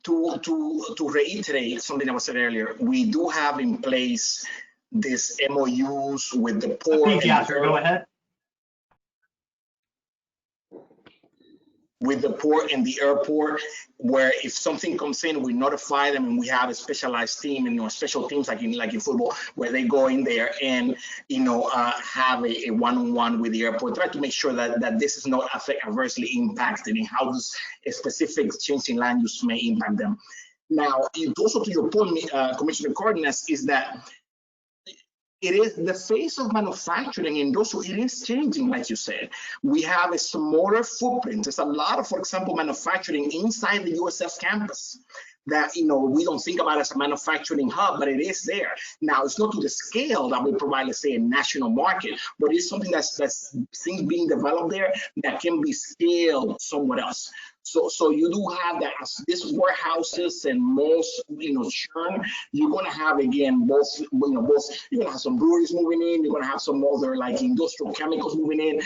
To reiterate something that was said earlier, we do have in place this MOUs with the port. Please, Yasser, go ahead. With the port and the airport, where if something comes in, we notify them, and we have a specialized team and special teams like in football, where they go in there and have a one-on-one with the airport, try to make sure that this is not adversely impacted in how this specific change in land use may impact them. Now, also to your point, Commissioner Cardenas, is that it is the face of manufacturing industrial. It is changing, like you said. We have a smaller footprint. There's a lot of, for example, manufacturing inside the USF campus that we don't think about as a manufacturing hub, but it is there. Now, it's not to the scale that we provide, let's say, a national market, but it's something that's things being developed there that can be scaled somewhere else. So you do have that as these warehouses and malls, churn. You're going to have again both. You're going to have some breweries moving in. You're going to have some other like industrial chemicals moving in.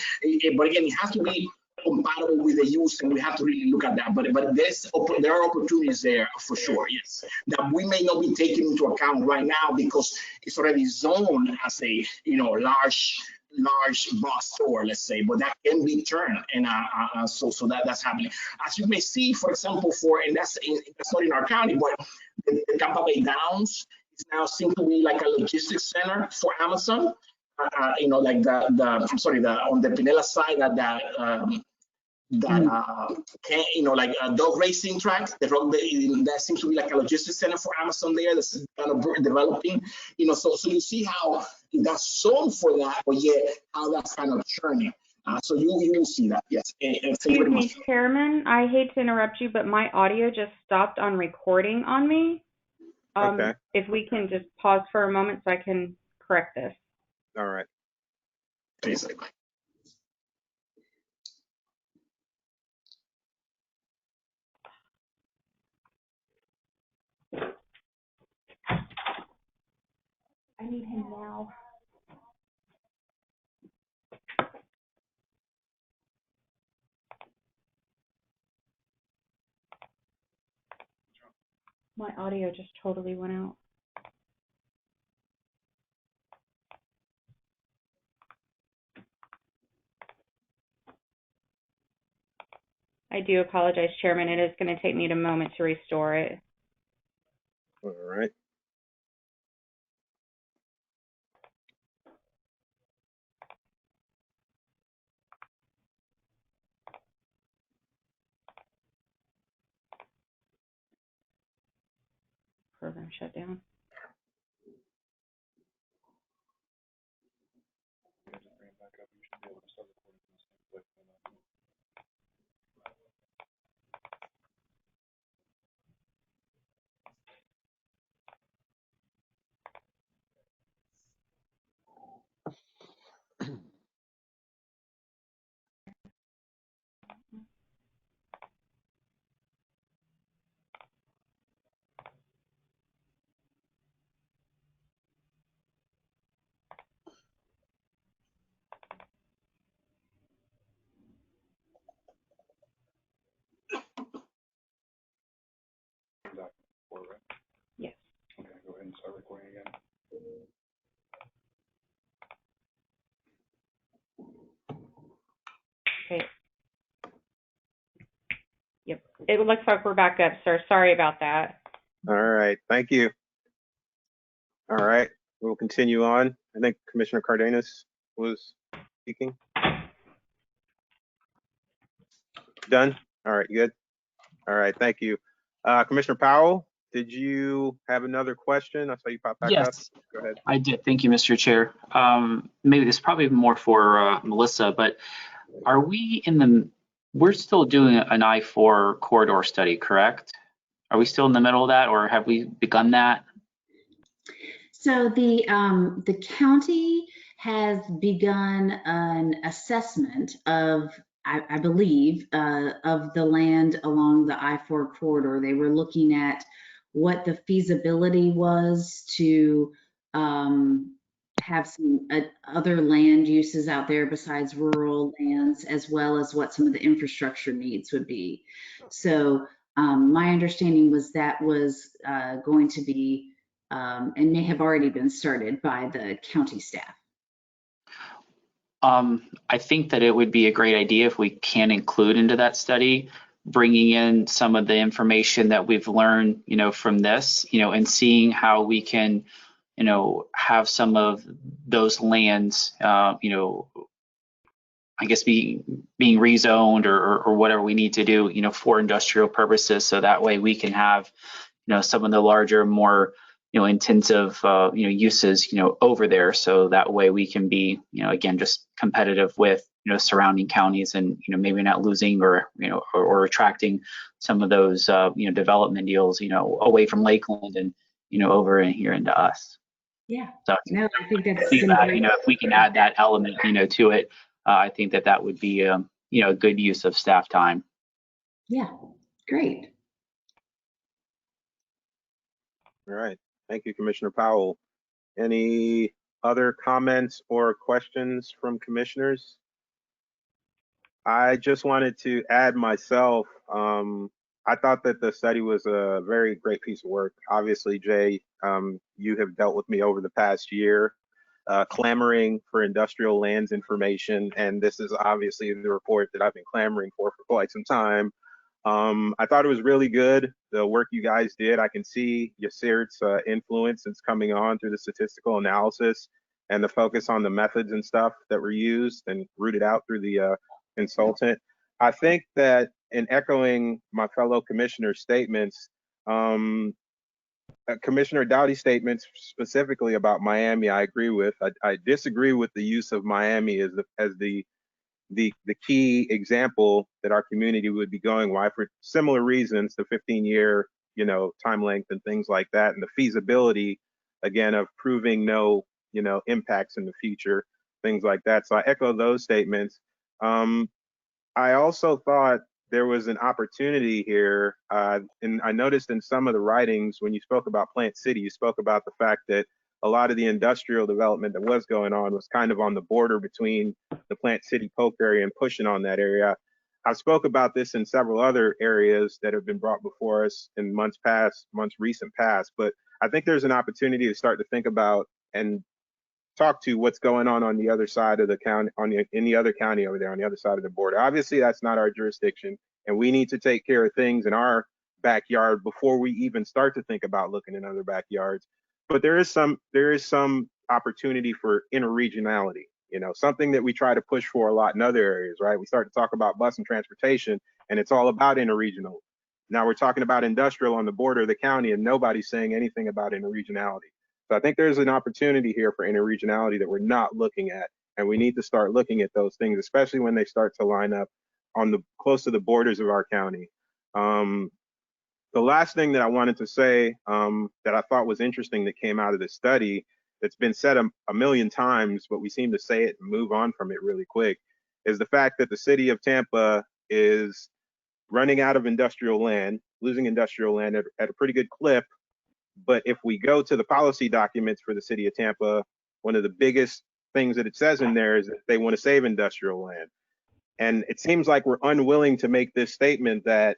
But again, it has to be compatible with the use, and we have to really look at that. But there are opportunities there for sure. Yes, that we may not be taking into account right now because it's already zoned as a large large box store, let's say, but that can be turned, and so that's happening. As you may see, for example, and that's not in our county, but the Tampa Bay Downs is now seem to be like a logistics center for Amazon. Like on the Pinella side, like a dog racing track. That seems to be like a logistics center for Amazon there. That's kind of developing. So you see how that's sold for that, but yet how that's kind of churning. So you will see that, yes. Excuse me, Chairman, I hate to interrupt you, but my audio just stopped on recording on me. Okay. If we can just pause for a moment so I can correct this. All right. Basically. I need him now. My audio just totally went out. I do apologize, Chairman. It is going to take me a moment to restore it. All right. Program shut down. Yes. Okay, go ahead and start recording again. Okay. Yep. It looks like we're back up, sir. Sorry about that. All right. Thank you. All right. We'll continue on. I think Commissioner Cardenas was speaking. Done? All right. Good. All right. Thank you. Commissioner Powell, did you have another question? I saw you pop back up. Yes, Go ahead. I did. Thank you, Mr. Chair. Maybe this is probably more for Melissa, but are we we're still doing an I-4 corridor study, correct? Are we still in the middle of that, or have we begun that? So the county has begun an assessment of, I believe, of the land along the I-4 corridor. They were looking at what the feasibility was to have some other land uses out there besides rural lands, as well as what some of the infrastructure needs would be. So my understanding was that was going to be and may have already been started by the county staff. I think that it would be a great idea if we can include into that study, bringing in some of the information that we've learned, from this, and seeing how we can, have some of those lands, I guess being rezoned or whatever we need to do, for industrial purposes. So that way we can have, some of the larger, more, intensive, uses, over there. So that way we can be, again, just competitive with, surrounding counties and, maybe not losing or, or attracting some of those, development deals, away from Lakeland and, over in here into us. Yeah. So No, I think that's that, if we can add that element, to it, I think that would be, a good use of staff time. Yeah, great. All right. Thank you, Commissioner Powell. Any other comments or questions from commissioners? I just wanted to add myself. I thought that the study was a very great piece of work. Obviously, Jay, you have dealt with me over the past year. clamoring for industrial lands information, and this is obviously the report that I've been clamoring for quite some time. I thought it was really good, the work you guys did. I can see Yasir's influence that's coming on through the statistical analysis and the focus on the methods and stuff that were used and rooted out through the consultant. I think that in echoing my fellow commissioner's statements, Commissioner Dowdy's statements specifically about Miami, I agree with. I disagree with the use of Miami as the key example that our community would be going. Why? For similar reasons, the 15-year, time length and things like that, and the feasibility, again, of proving no, impacts in the future, things like that. So I echo those statements. I also thought there was an opportunity here, and I noticed in some of the writings when you spoke about Plant City, you spoke about the fact that a lot of the industrial development that was going on was kind of on the border between the Plant City Polk area and pushing on that area. I've spoke about this in several other areas that have been brought before us in months recent past, but I think there's an opportunity to start to think about and talk to what's going on the other side of the county, in the other county over there on the other side of the border. Obviously, that's not our jurisdiction, and we need to take care of things in our backyard before we even start to think about looking in other backyards. But there is some opportunity for interregionality, something that we try to push for a lot in other areas, right? We start to talk about bus and transportation, and it's all about interregional. Now we're talking about industrial on the border of the county, and nobody's saying anything about interregionality. So I think there's an opportunity here for interregionality that we're not looking at, and we need to start looking at those things, especially when they start to line up close to the borders of our county. The last thing that I wanted to say that I thought was interesting that came out of this study, that's been said a million times, but we seem to say it and move on from it really quick, is the fact that the city of Tampa is running out of industrial land, losing industrial land at a pretty good clip. But if we go to the policy documents for the city of Tampa, one of the biggest things that it says in there is that they want to save industrial land. And it seems like we're unwilling to make this statement that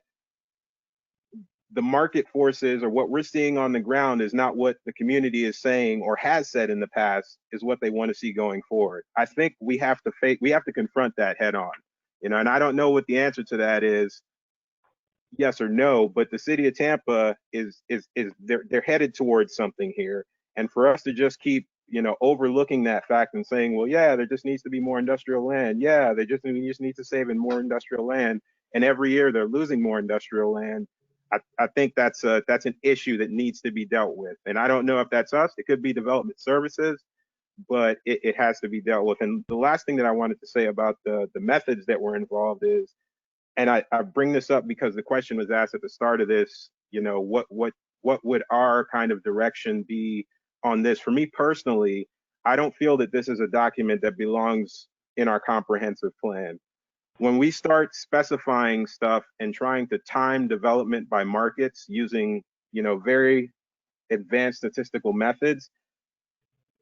the market forces or what we're seeing on the ground is not what the community is saying or has said in the past is what they want to see going forward. I think we have to confront that head on, and I don't know what the answer to that is, yes or no, but the city of Tampa they're headed towards something here. And for us to just keep, overlooking that fact and saying, well, yeah, there just needs to be more industrial land. Yeah, we just need to save in more industrial land. And every year they're losing more industrial land. I think that's an issue that needs to be dealt with. And I don't know if that's us. It could be development services, but it has to be dealt with. And the last thing that I wanted to say about the methods that were involved is, and I bring this up because the question was asked at the start of this, what would our kind of direction be on this? For me personally, I don't feel that this is a document that belongs in our comprehensive plan. When we start specifying stuff and trying to time development by markets using, very advanced statistical methods,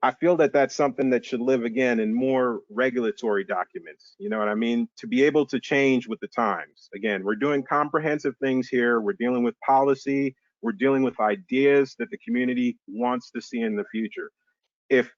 I feel that that's something that should live again in more regulatory documents. You know what I mean? To be able to change with the times. Again, we're doing comprehensive things here. We're dealing with policy. We're dealing with ideas that the community wants to see in the future. If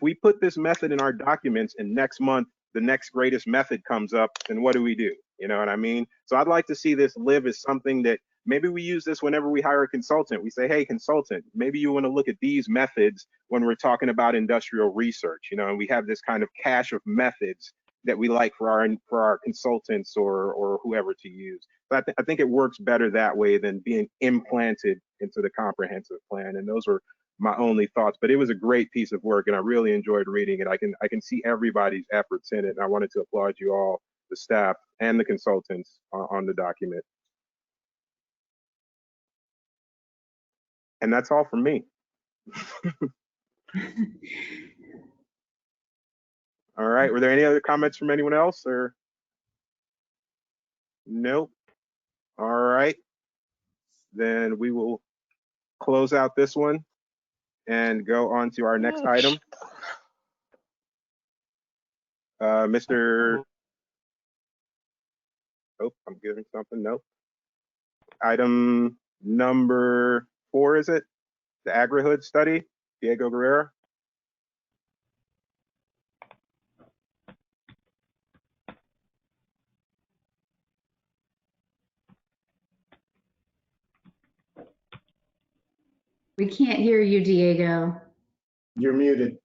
we put this method in our documents and next month the next greatest method comes up, then what do we do? You know what I mean? So I'd like to see this live as something that maybe we use this whenever we hire a consultant. We say, hey, consultant, maybe you want to look at these methods when we're talking about industrial research, and we have this kind of cache of methods that we like for our consultants or whoever to use. But I think it works better that way than being implanted into the comprehensive plan. And those were my only thoughts, but it was a great piece of work and I really enjoyed reading it. I can see everybody's efforts in it. And I wanted to applaud you all, the staff and the consultants on the document. And that's all from me. All right, were there any other comments from anyone else or? Nope. All right, then we will close out this one and go on to our next item. Mr. Oh, I'm giving something, nope. Item number 4, is it? The AgriHood study, Diego Guerrero. We can't hear you, Diego. You're muted.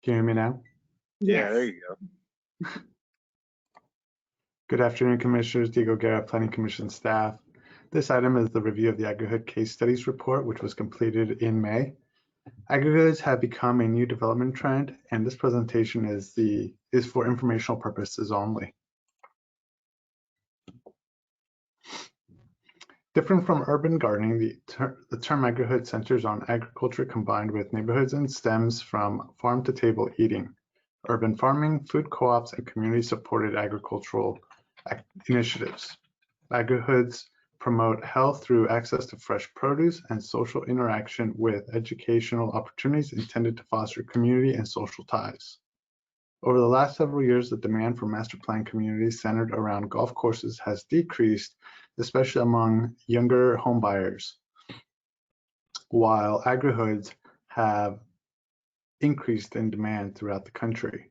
Can you hear me now? Yeah, there you go. Good afternoon, Commissioners. Diego Guerra, Planning Commission staff. This item is the review of the AgriHood Case Studies Report, which was completed in May. AgriHoods have become a new development trend, and this presentation is for informational purposes only. Different from urban gardening, the term AgriHood centers on agriculture combined with neighborhoods and stems from farm-to-table eating, urban farming, food co-ops, and community-supported agricultural initiatives. AgriHoods promote health through access to fresh produce and social interaction with educational opportunities intended to foster community and social ties. Over the last several years, the demand for master plan communities centered around golf courses has decreased, especially among younger home buyers, while AgriHoods have increased in demand throughout the country.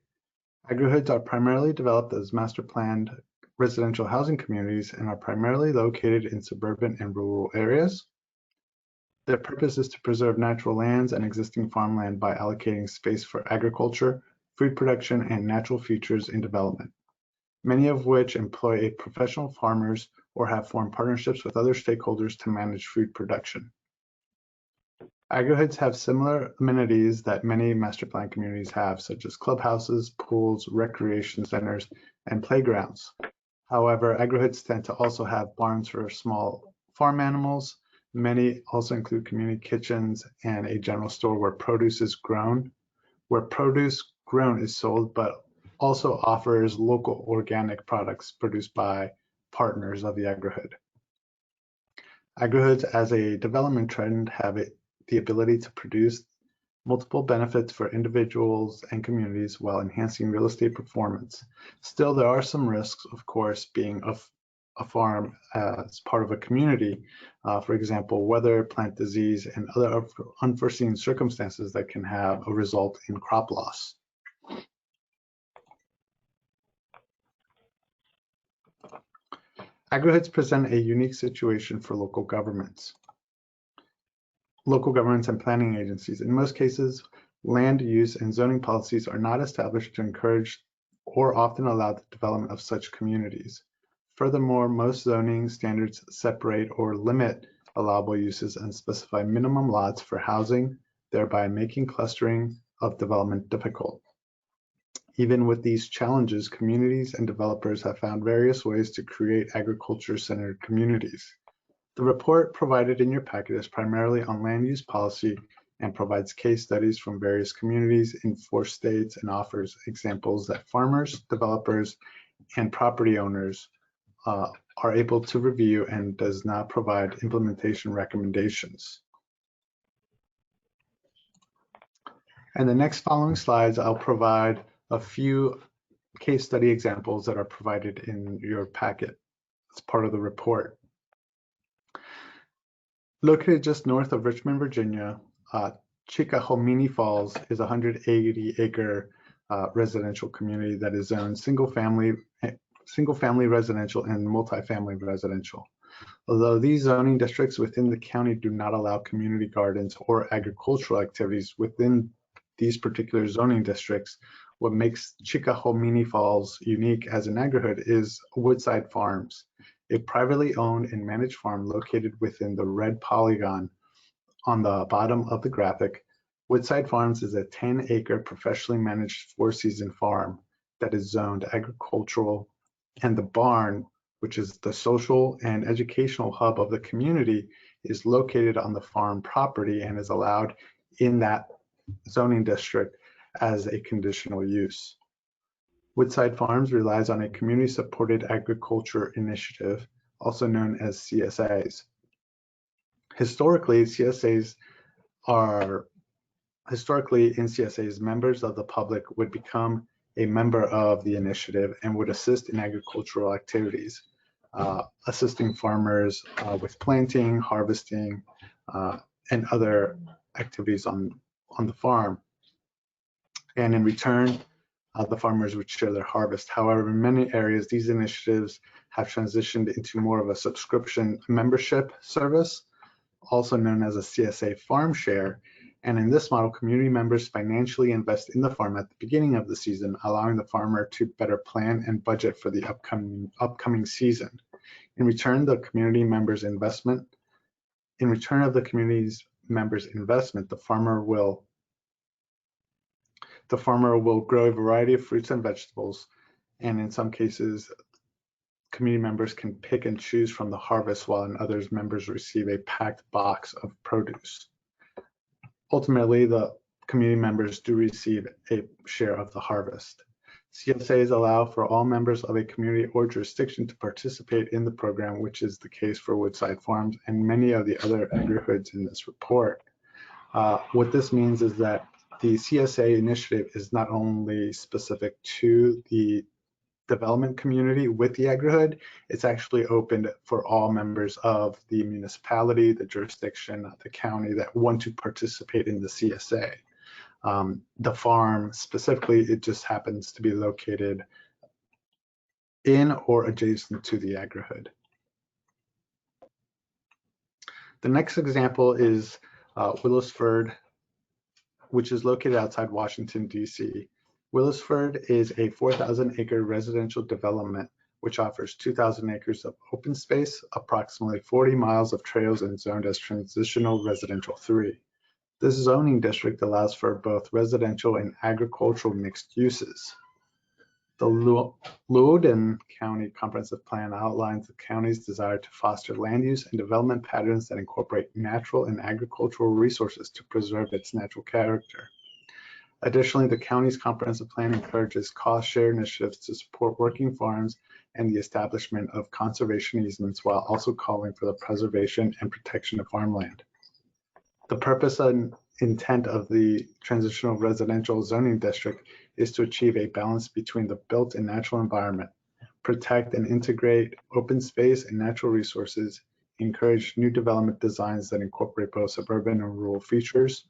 AgriHoods are primarily developed as master planned residential housing communities and are primarily located in suburban and rural areas. Their purpose is to preserve natural lands and existing farmland by allocating space for agriculture, food production, and natural features in development, many of which employ professional farmers or have formed partnerships with other stakeholders to manage food production. AgriHoods have similar amenities that many master plan communities have, such as clubhouses, pools, recreation centers, and playgrounds. However, AgriHoods tend to also have barns for small farm animals. Many also include community kitchens and a general store where produce is grown, where produce grown is sold, but also offers local organic products produced by partners of the AgriHood. AgriHoods as a development trend have the ability to produce multiple benefits for individuals and communities while enhancing real estate performance. Still, there are some risks, of course, being a farm as part of a community. For example, weather, plant disease, and other unforeseen circumstances that can have a result in crop loss. AgriHoods present a unique situation for local governments and planning agencies. In most cases, land use and zoning policies are not established to encourage or often allow the development of such communities. Furthermore, most zoning standards separate or limit allowable uses and specify minimum lots for housing, thereby making clustering of development difficult. Even with these challenges, communities and developers have found various ways to create agriculture-centered communities. The report provided in your packet is primarily on land use policy and provides case studies from various communities in 4 states and offers examples that farmers, developers, and property owners are able to review and does not provide implementation recommendations. In the next following slides, I'll provide a few case study examples that are provided in your packet as part of the report. Located just north of Richmond, Virginia, Chickahominy Falls is a 180-acre residential community that is zoned single-family residential and multifamily residential. Although these zoning districts within the county do not allow community gardens or agricultural activities within these particular zoning districts, what makes Chickahominy Falls unique as an AgriHood is Woodside Farms, a privately owned and managed farm located within the red polygon on the bottom of the graphic. Woodside Farms is a 10-acre professionally managed 4-season farm that is zoned agricultural, and the barn, which is the social and educational hub of the community, is located on the farm property and is allowed in that zoning district as a conditional use. Woodside Farms relies on a community-supported agriculture initiative, also known as CSAs. Historically, in CSAs, members of the public would become a member of the initiative and would assist in agricultural activities, assisting farmers with planting, harvesting, and other activities on the farm. And in return, the farmers would share their harvest. However, in many areas, these initiatives have transitioned into more of a subscription membership service, also known as a CSA farm share. And in this model, community members financially invest in the farm at the beginning of the season, allowing the farmer to better plan and budget for the upcoming season. In return, the community members' investment, the farmer will grow a variety of fruits and vegetables, and in some cases, community members can pick and choose from the harvest, while in others, members receive a packed box of produce. Ultimately, the community members do receive a share of the harvest. CSAs allow for all members of a community or jurisdiction to participate in the program, which is the case for Woodside Farms and many of the other agri-hoods in this report. What this means is that the CSA initiative is not only specific to the development community with the agri-hood, it's actually opened for all members of the municipality, the jurisdiction, the county that want to participate in the CSA. The farm specifically, it just happens to be located in or adjacent to the agri-hood. The next example is Willisford, which is located outside Washington, D.C. Willisford is a 4,000-acre residential development which offers 2,000 acres of open space, approximately 40 miles of trails, and zoned as transitional residential 3. This zoning district allows for both residential and agricultural mixed uses. The Loudoun County Comprehensive Plan outlines the county's desire to foster land use and development patterns that incorporate natural and agricultural resources to preserve its natural character. Additionally, the county's comprehensive plan encourages cost-share initiatives to support working farms and the establishment of conservation easements, while also calling for the preservation and protection of farmland. The purpose and intent of the transitional residential zoning district is to achieve a balance between the built and natural environment, protect and integrate open space and natural resources, encourage new development designs that incorporate both suburban and rural features.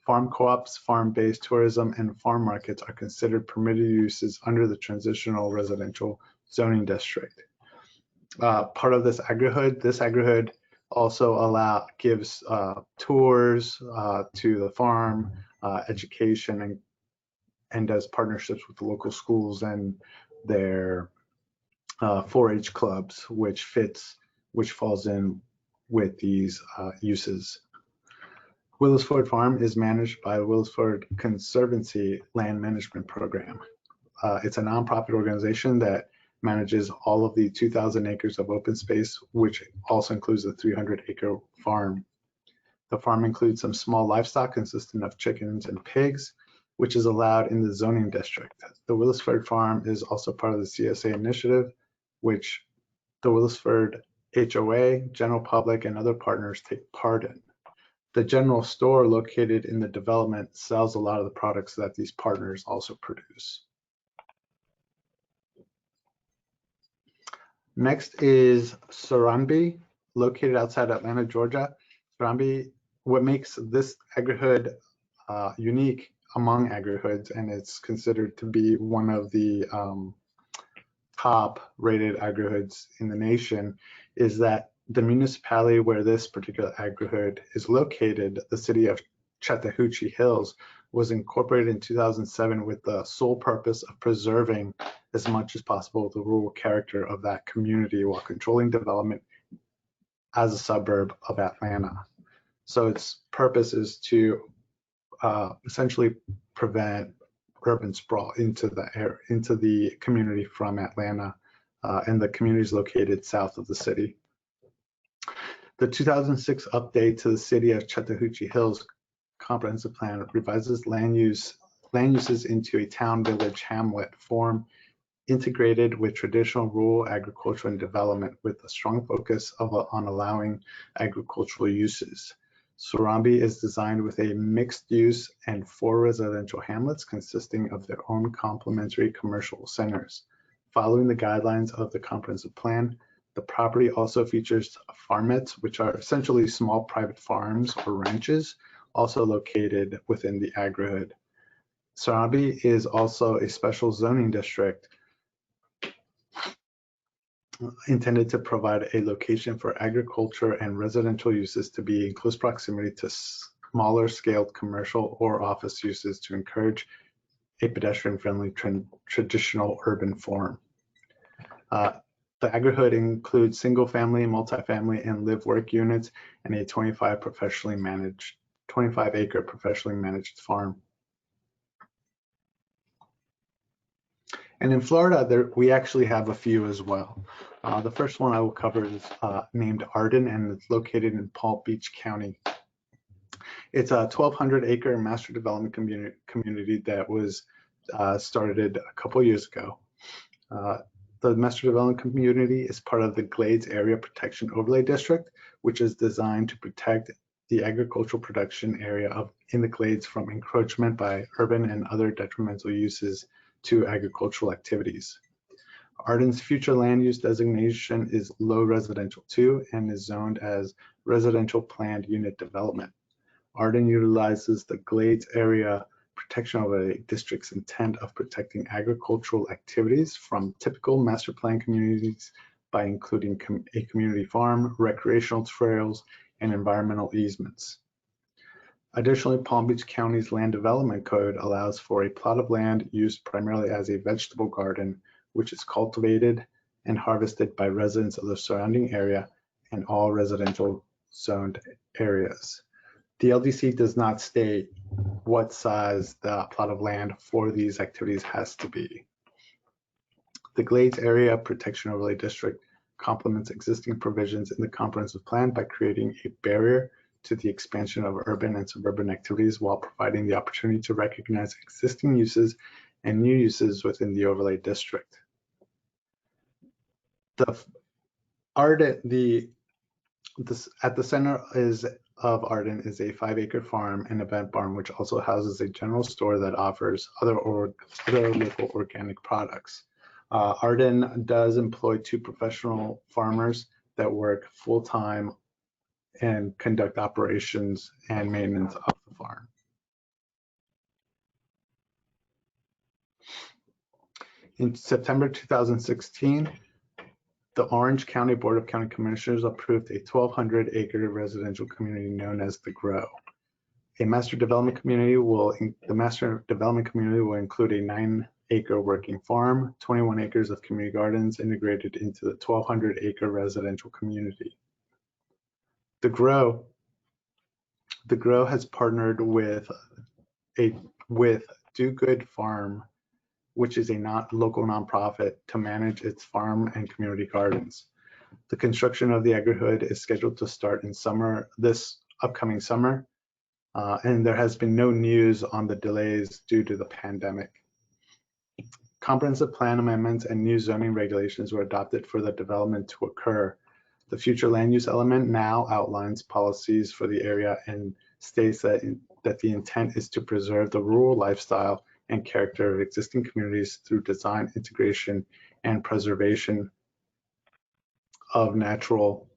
Farm co-ops, farm-based tourism, and farm markets are considered permitted uses under the transitional residential zoning district. Part of this agri-hood also gives tours to the farm, education, and does partnerships with the local schools and their 4-H clubs, which falls in with these uses. Willisford Farm is managed by Willisford Conservancy Land Management Program. It's a nonprofit organization that manages all of the 2,000 acres of open space, which also includes the 300-acre farm. The farm includes some small livestock consisting of chickens and pigs, which is allowed in the zoning district. The Willisford Farm is also part of the CSA initiative, which the Willisford HOA, general public, and other partners take part in. The general store located in the development sells a lot of the products that these partners also produce. Next is Seranbe, located outside Atlanta, Georgia. Seranbe, what makes this agri-hood unique among agri-hoods, and it's considered to be one of the top rated agri-hoods in the nation, is that the municipality where this particular agri-hood is located, the city of Chattahoochee Hills, was incorporated in 2007 with the sole purpose of preserving as much as possible the rural character of that community while controlling development as a suburb of Atlanta. So its purpose is to essentially prevent urban sprawl into the community from Atlanta, and the community is located south of the city. The 2006 update to the city of Chattahoochee Hills comprehensive plan revises land uses into a town, village, hamlet form, integrated with traditional rural agriculture and development, with a strong focus on allowing agricultural uses. Seranbe is designed with a mixed use and 4 residential hamlets consisting of their own complementary commercial centers. Following the guidelines of the comprehensive plan, the property also features farmettes, which are essentially small private farms or ranches, also located within the agri-hood. Sarabi is also a special zoning district intended to provide a location for agriculture and residential uses to be in close proximity to smaller scaled commercial or office uses to encourage a pedestrian-friendly traditional urban form. The agrihood includes single-family, multifamily, and live-work units and a 25-acre professionally managed farm. And in Florida, we actually have a few as well. The first one I will cover is named Arden, and it's located in Palm Beach County. It's a 1,200-acre master development community that was started a couple years ago. The master development community is part of the Glades Area Protection Overlay District, which is designed to protect the agricultural production area in the Glades from encroachment by urban and other detrimental uses to agricultural activities. Arden's future land use designation is low residential 2 and is zoned as residential planned unit development. Arden utilizes the Glades Area Protection Overlay District's intent of protecting agricultural activities from typical master plan communities by including a community farm, recreational trails, and environmental easements. Additionally, Palm Beach County's Land Development Code allows for a plot of land used primarily as a vegetable garden, which is cultivated and harvested by residents of the surrounding area and all residential zoned areas. The LDC does not state what size the plot of land for these activities has to be. The Glades Area Protection Overlay District complements existing provisions in the comprehensive plan by creating a barrier to the expansion of urban and suburban activities while providing the opportunity to recognize existing uses and new uses within the overlay district. At the center of Arden is a 5-acre farm and event barn, which also houses a general store that offers other local organic products. Arden does employ 2 professional farmers that work full-time and conduct operations and maintenance of the farm. In September 2016, the Orange County Board of County Commissioners approved a 1,200-acre residential community known as The Grow. The master development community will include a 9-acre working farm, 21 acres of community gardens integrated into the 1,200-acre residential community. The Grow has partnered with Do Good Farm, which is a local nonprofit, to manage its farm and community gardens. The construction of the agrihood is scheduled to start in this upcoming summer, and there has been no news on the delays due to the pandemic. Comprehensive plan amendments and new zoning regulations were adopted for the development to occur. The future land use element now outlines policies for the area and states that the intent is to preserve the rural lifestyle and character of existing communities through design, integration, and preservation of natural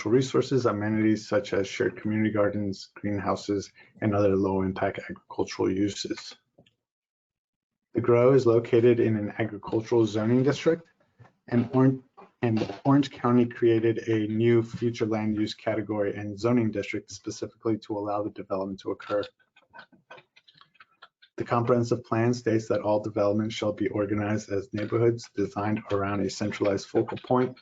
resources, amenities such as shared community gardens, greenhouses, and other low-impact agricultural uses. The Grow is located in an agricultural zoning district, and Orange County created a new future land use category and zoning district specifically to allow the development to occur. The comprehensive plan states that all development shall be organized as neighborhoods designed around a centralized focal point,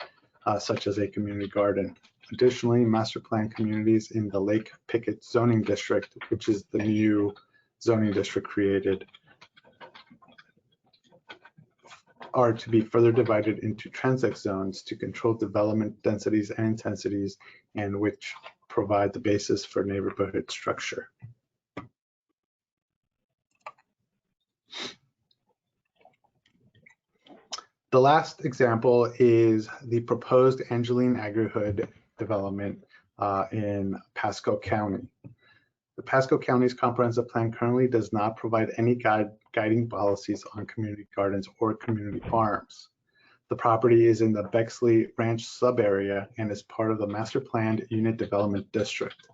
such as a community garden. Additionally, master plan communities in the Lake Pickett zoning district, which is the new zoning district created, are to be further divided into transect zones to control development densities and intensities, and which provide the basis for neighborhood structure. The last example is the proposed Angeline Agrihood development in Pasco County. The Pasco County's comprehensive plan currently does not provide any guiding policies on community gardens or community farms. The property is in the Bexley Ranch sub-area and is part of the master planned unit development district.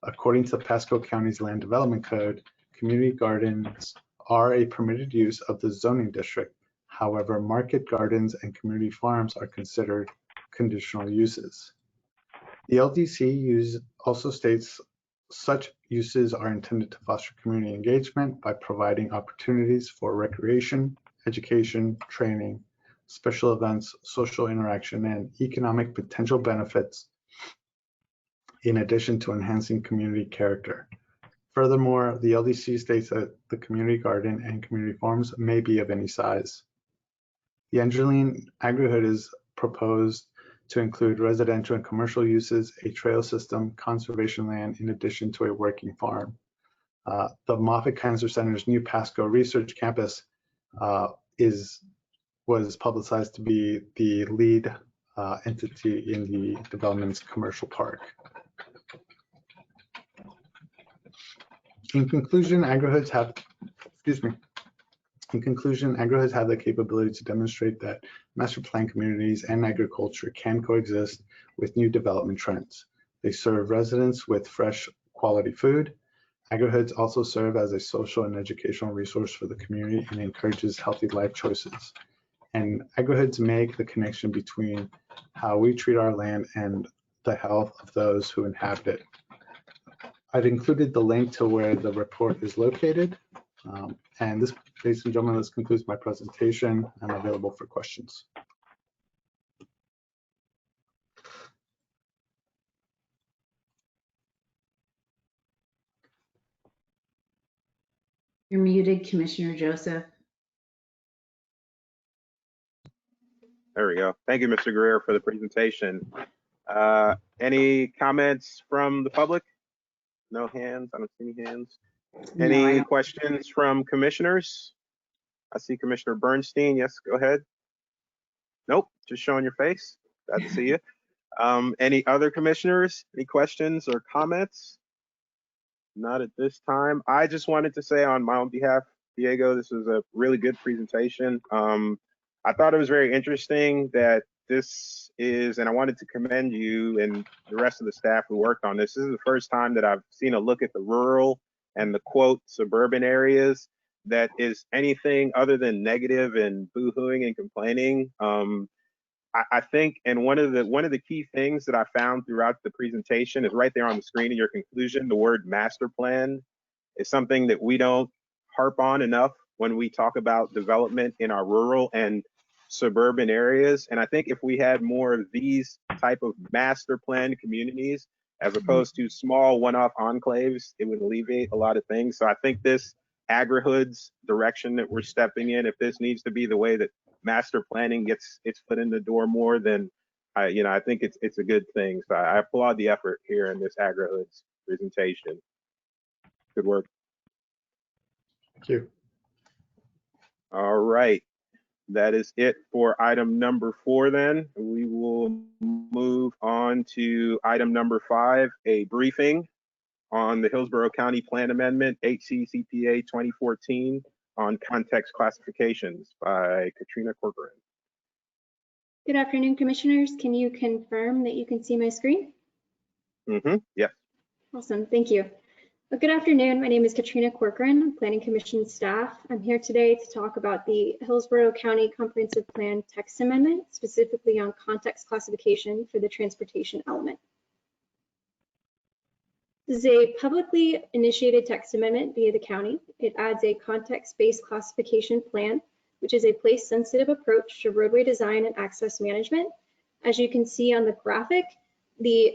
According to Pasco County's Land Development Code, community gardens are a permitted use of the zoning district. However, market gardens and community farms are considered conditional uses. The LDC also states such uses are intended to foster community engagement by providing opportunities for recreation, education, training, special events, social interaction, and economic potential benefits, in addition to enhancing community character. Furthermore, the LDC states that the community garden and community farms may be of any size. The Angeline Agri-Hood is proposed to include residential and commercial uses, a trail system, conservation land, in addition to a working farm. The Moffitt Cancer Center's new Pasco Research Campus was publicized to be the lead entity in the development's commercial park. In conclusion, Agri-Hoods have the capability to demonstrate that master plan communities and agriculture can coexist with new development trends. They serve residents with fresh, quality food. Agri-Hoods also serve as a social and educational resource for the community and encourages healthy life choices. And Agri-Hoods make the connection between how we treat our land and the health of those who inhabit it. I've included the link to where the report is located. And this, ladies and gentlemen, this concludes my presentation. I'm available for questions. You're muted, Commissioner Joseph. There we go. Thank you, Mr. Guerrero, for the presentation. Any comments from the public? No hands. I don't see any hands. Any questions from commissioners? I see Commissioner Bernstein. Yes, go ahead. Nope, just showing your face. Glad to see you. Any other commissioners? Any questions or comments? Not at this time. I just wanted to say on my own behalf, Diego, this was a really good presentation. I thought it was very interesting that this is, and I wanted to commend you and the rest of the staff who worked on this. This is the first time that I've seen a look at the rural and the quote suburban areas that is anything other than negative and boo-hooing and complaining. I think, and one of the key things that I found throughout the presentation is right there on the screen in your conclusion. The word master plan is something that we don't harp on enough when we talk about development in our rural and suburban areas. And I think if we had more of these type of master plan communities, as opposed to small one-off enclaves, it would alleviate a lot of things. So I think this Agri-Hoods direction that we're stepping in, if this needs to be the way that master planning gets its foot in the door more, then I think it's a good thing. So I applaud the effort here in this Agri-Hoods presentation. Good work. Thank you. All right. That is it for item number 4 then. We will move on to item number 5, a briefing on the Hillsborough County Plan Amendment, HCCPA 2014 on context classifications by Katrina Corcoran. Good afternoon, commissioners. Can you confirm that you can see my screen? Yeah. Awesome, thank you. Well, good afternoon. My name is Katrina Corcoran, Planning Commission staff. I'm here today to talk about the Hillsborough County Comprehensive Plan text amendment, specifically on context classification for the transportation element. This is a publicly initiated text amendment via the county. It adds a context-based classification plan, which is a place-sensitive approach to roadway design and access management. As you can see on the graphic, the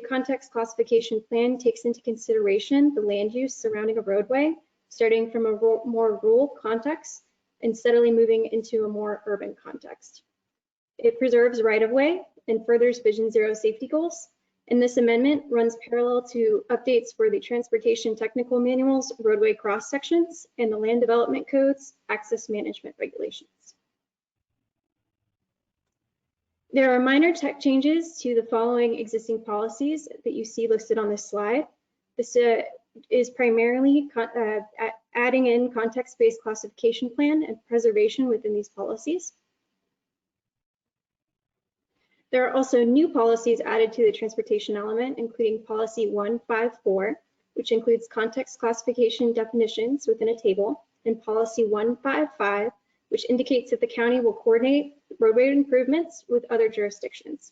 context classification plan takes into consideration the land use surrounding a roadway, starting from a more rural context and steadily moving into a more urban context. It preserves right-of-way and furthers Vision Zero safety goals. And this amendment runs parallel to updates for the transportation technical manuals, roadway cross sections, and the land development codes, access management regulations. There are minor tech changes to the following existing policies that you see listed on this slide. This is primarily adding in context-based classification plan and preservation within these policies. There are also new policies added to the transportation element, including policy 154, which includes context classification definitions within a table, and Policy 155, which indicates that the county will coordinate roadway improvements with other jurisdictions.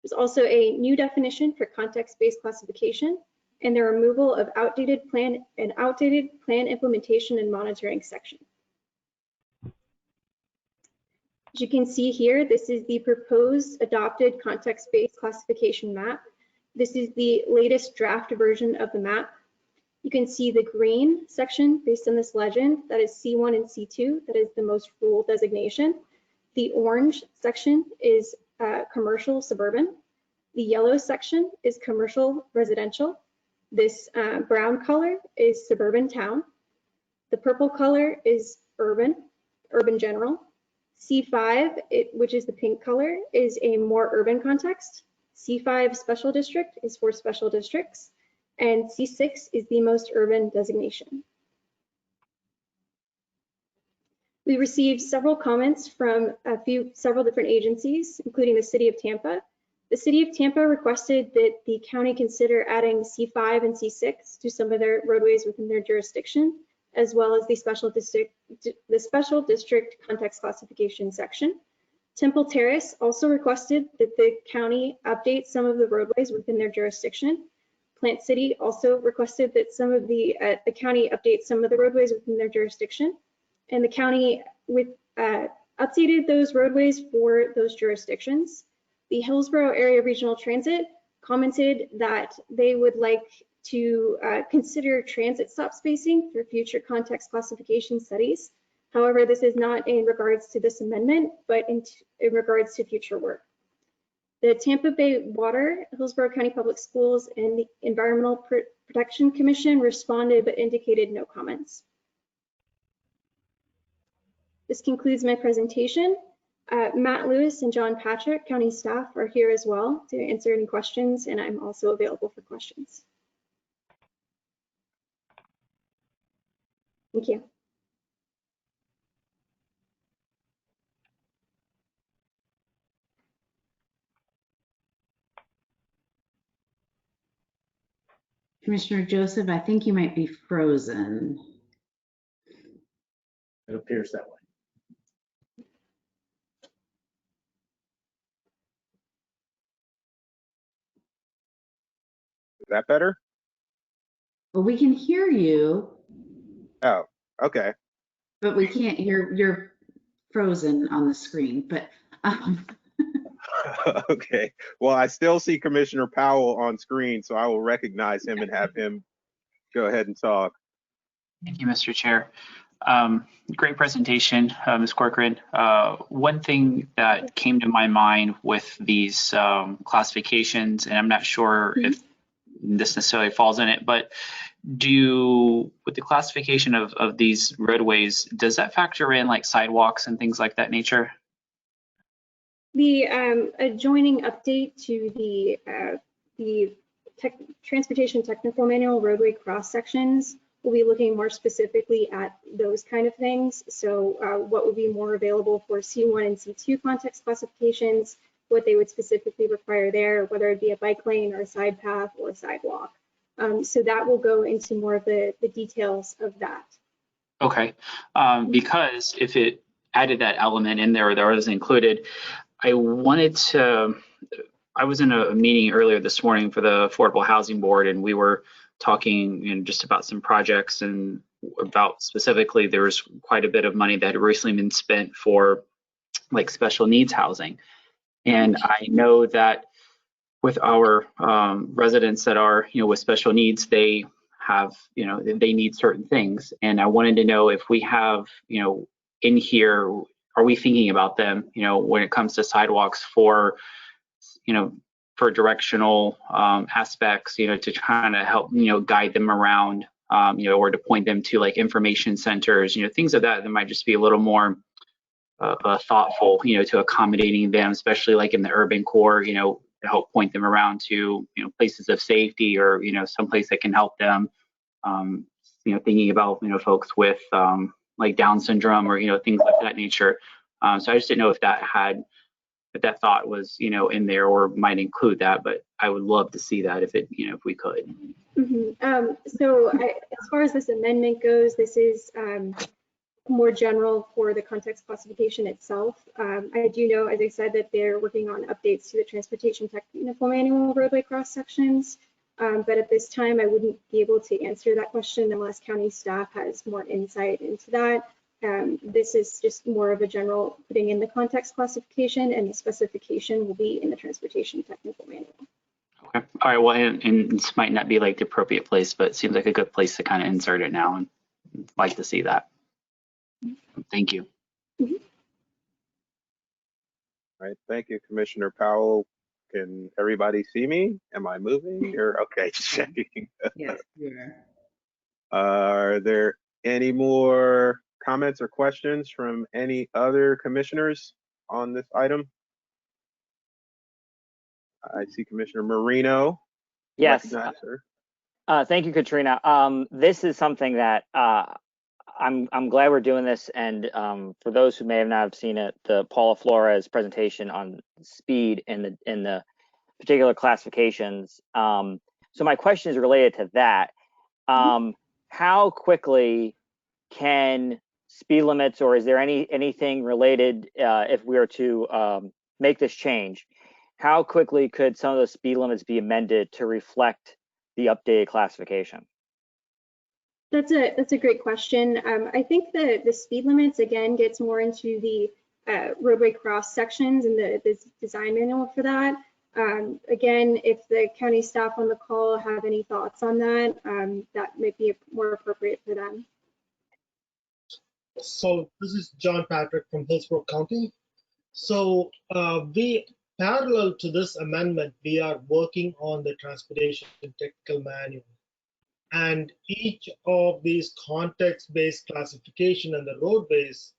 There's also a new definition for context-based classification and the removal of outdated plan implementation and monitoring section. As you can see here, this is the proposed adopted context-based classification map. This is the latest draft version of the map. You can see the green section based on this legend, that is C1 and C2, that is the most rural designation. The orange section is commercial suburban. The yellow section is commercial residential. This brown color is suburban town. The purple color is urban general. C5, which is the pink color, is a more urban context. C5 special district is for special districts. And C6 is the most urban designation. We received several comments from several different agencies, including the City of Tampa. The City of Tampa requested that the county consider adding C5 and C6 to some of their roadways within their jurisdiction, as well as the special district context classification section. Temple Terrace also requested that the county update some of the roadways within their jurisdiction. Plant City also requested that some of the county update some of the roadways within their jurisdiction, and the county updated those roadways for those jurisdictions. The Hillsborough Area Regional Transit commented that they would like to consider transit stop spacing for future context classification studies. However, this is not in regards to this amendment, but in regards to future work. The Tampa Bay Water, Hillsborough County Public Schools, and the Environmental Protection Commission responded but indicated no comments. This concludes my presentation. Matt Lewis and John Patrick, county staff, are here as well to answer any questions, and I'm also available for questions. Thank you. Commissioner Joseph, I think you might be frozen. It appears that way. Is that better? Well, we can hear you, Oh, okay. but we can't hear. You're frozen on the screen, but Okay. Well, I still see Commissioner Powell on screen, so I will recognize him and have him go ahead and talk. Thank you, Mr. Chair. Great presentation, Ms. Corcoran. One thing that came to my mind with these classifications, and I'm not sure if this necessarily falls in it, but with the classification of these roadways, does that factor in like sidewalks and things like that nature? The adjoining update to the Transportation Technical Manual roadway cross sections will be looking more specifically at those kind of things. So what would be more available for C1 and C2 context classifications, what they would specifically require there, whether it be a bike lane or a side path or a sidewalk. So that will go into more of the details of that. Okay, because if it added that element in there, or there was included, I was in a meeting earlier this morning for the Affordable Housing Board, and we were talking just about some projects, and about specifically there was quite a bit of money that had recently been spent for like special needs housing. And I know that with our residents that are, with special needs, they have, they need certain things. And I wanted to know if we have, in here, are we thinking about them, when it comes to sidewalks for, for directional aspects, to kind of help, guide them around, or to point them to like information centers, things of that might just be a little more thoughtful, to accommodating them, especially like in the urban core, to help point them around to, places of safety, or, someplace that can help them, thinking about, folks with like Down syndrome, or, things like that nature. So I just didn't know if that thought was, in there, or might include that, but I would love to see that if we could. Mm-hmm. So as far as this amendment goes, this is more general for the context classification itself. I do know, as I said, that they're working on updates to the transportation technical manual roadway cross sections. But at this time, I wouldn't be able to answer that question unless county staff has more insight into that. This is just more of a general putting in the context classification, and the specification will be in the transportation technical manual. Okay. All right. Well, and this might not be like the appropriate place, but it seems like a good place to kind of insert it now, and I'd like to see that. Thank you. All right, thank you, Commissioner Powell. Can everybody see me? Am I moving? Or okay, checking. Yes, you are. Are there any more comments or questions from any other commissioners on this item? I see Commissioner Marino. Yes. Recognize her. Thank you, Katrina. This is something that I'm glad we're doing this. And for those who may have not seen it, the Paula Flores presentation on speed in the particular classifications. So my question is related to that. How quickly can speed limits, or is there anything related if we were to make this change? How quickly could some of the speed limits be amended to reflect the updated classification? That's a great question. I think the speed limits again gets more into the roadway cross sections and the design manual for that. Again, if the county staff on the call have any thoughts on that, that might be more appropriate for them. So this is John Patrick from Hillsborough County. So we parallel to this amendment, we are working on the transportation technical manual. And each of these context-based classification and the roadways,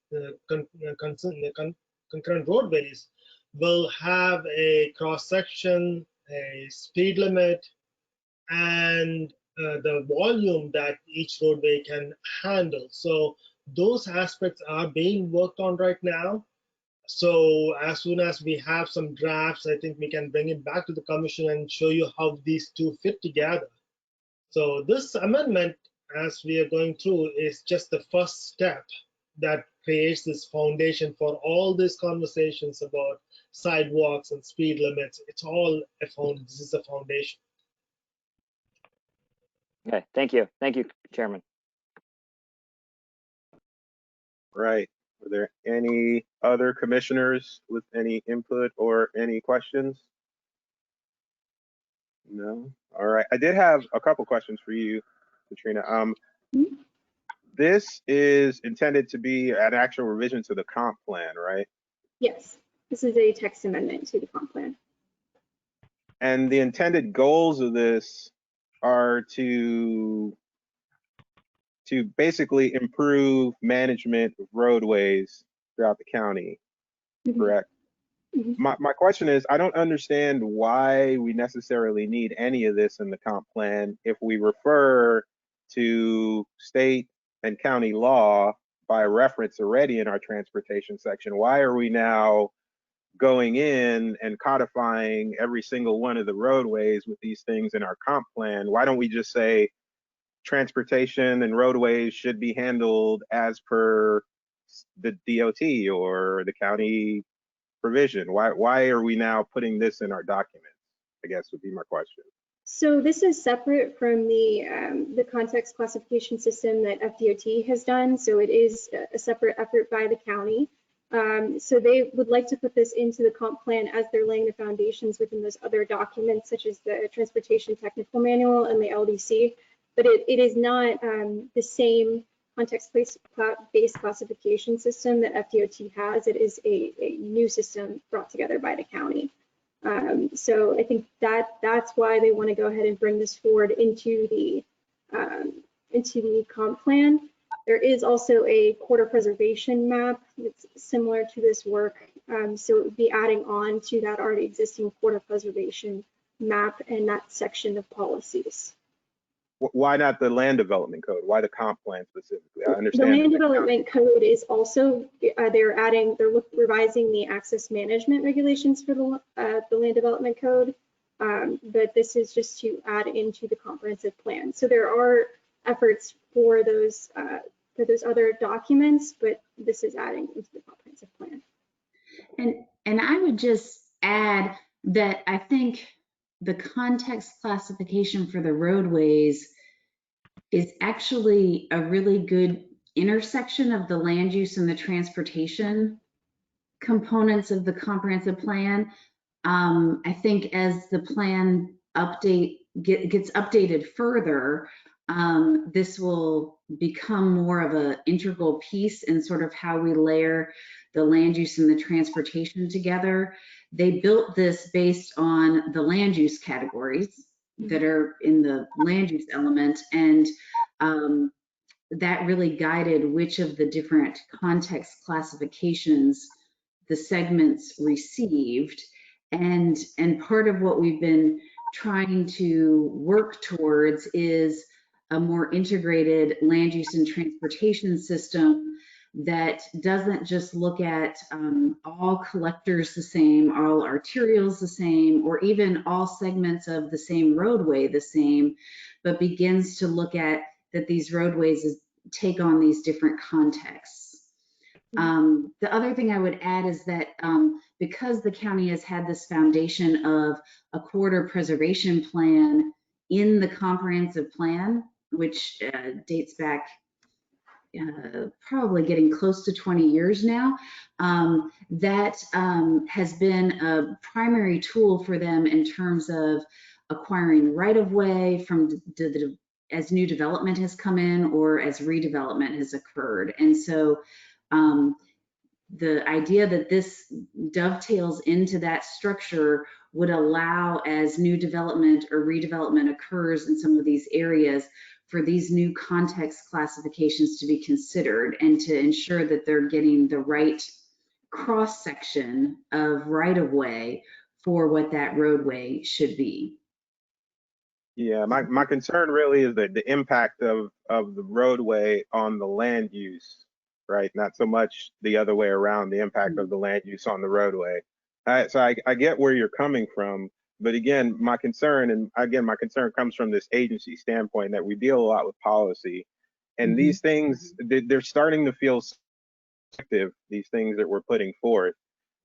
concurrent roadways, will have a cross-section, a speed limit, and the volume that each roadway can handle. So those aspects are being worked on right now. So as soon as we have some drafts, I think we can bring it back to the commission and show you how these two fit together. So this amendment, as we are going through, is just the first step that creates this foundation for all these conversations about sidewalks and speed limits. It's all this is a foundation. Okay, thank you. Thank you, Chairman. Right. Are there any other commissioners with any input or any questions? No. All right. I did have a couple questions for you, Katrina. This is intended to be an actual revision to the comp plan, right? Yes, this is a text amendment to the comp plan. And the intended goals of this are to basically improve management of roadways throughout the county, correct? My question is, I don't understand why we necessarily need any of this in the comp plan if we refer to state and county law by reference already in our transportation section. Why are we now going in and codifying every single one of the roadways with these things in our comp plan? Why don't we just say transportation and roadways should be handled as per the DOT or the county provision? Why are we now putting this in our documents, I guess would be my question. So this is separate from the context classification system that FDOT has done. So it is a separate effort by the county. So they would like to put this into the comp plan as they're laying the foundations within those other documents, such as the Transportation Technical Manual and the LDC. But it is not the same context-based classification system that FDOT has. It is a new system brought together by the county. So I think that's why they want to go ahead and bring this forward into the comp plan. There is also a quarter preservation map that's similar to this work. So it would be adding on to that already existing quarter preservation map and that section of policies. Why not the land development code? Why the comp plan specifically? I understand. The land development code is also, they're revising the access management regulations for the land development code. But this is just to add into the comprehensive plan. So there are efforts for those for those other documents, but this is adding into the comprehensive plan. And I would just add that I think the context classification for the roadways is actually a really good intersection of the land use and the transportation components of the comprehensive plan. I think as the plan gets updated further, this will become more of an integral piece in sort of how we layer the land use and the transportation together. They built this based on the land use categories that are in the land use element, and that really guided which of the different context classifications the segments received. And part of what we've been trying to work towards is a more integrated land use and transportation system that doesn't just look at all collectors the same, all arterials the same, or even all segments of the same roadway the same, but begins to look at that these roadways take on these different contexts. The other thing I would add is that because the county has had this foundation of a corridor preservation plan in the comprehensive plan, which dates back probably getting close to 20 years now, that has been a primary tool for them in terms of acquiring right-of-way from as new development has come in or as redevelopment has occurred. And so the idea that this dovetails into that structure would allow, as new development or redevelopment occurs in some of these areas, for these new context classifications to be considered and to ensure that they're getting the right cross-section of right-of-way for what that roadway should be. Yeah, my concern really is that the impact of the roadway on the land use, right? Not so much the other way around, the impact of the land use on the roadway. So I get where you're coming from, but again, my concern comes from this agency standpoint that we deal a lot with policy, and these things, they're starting to feel subjective, these things that we're putting forth,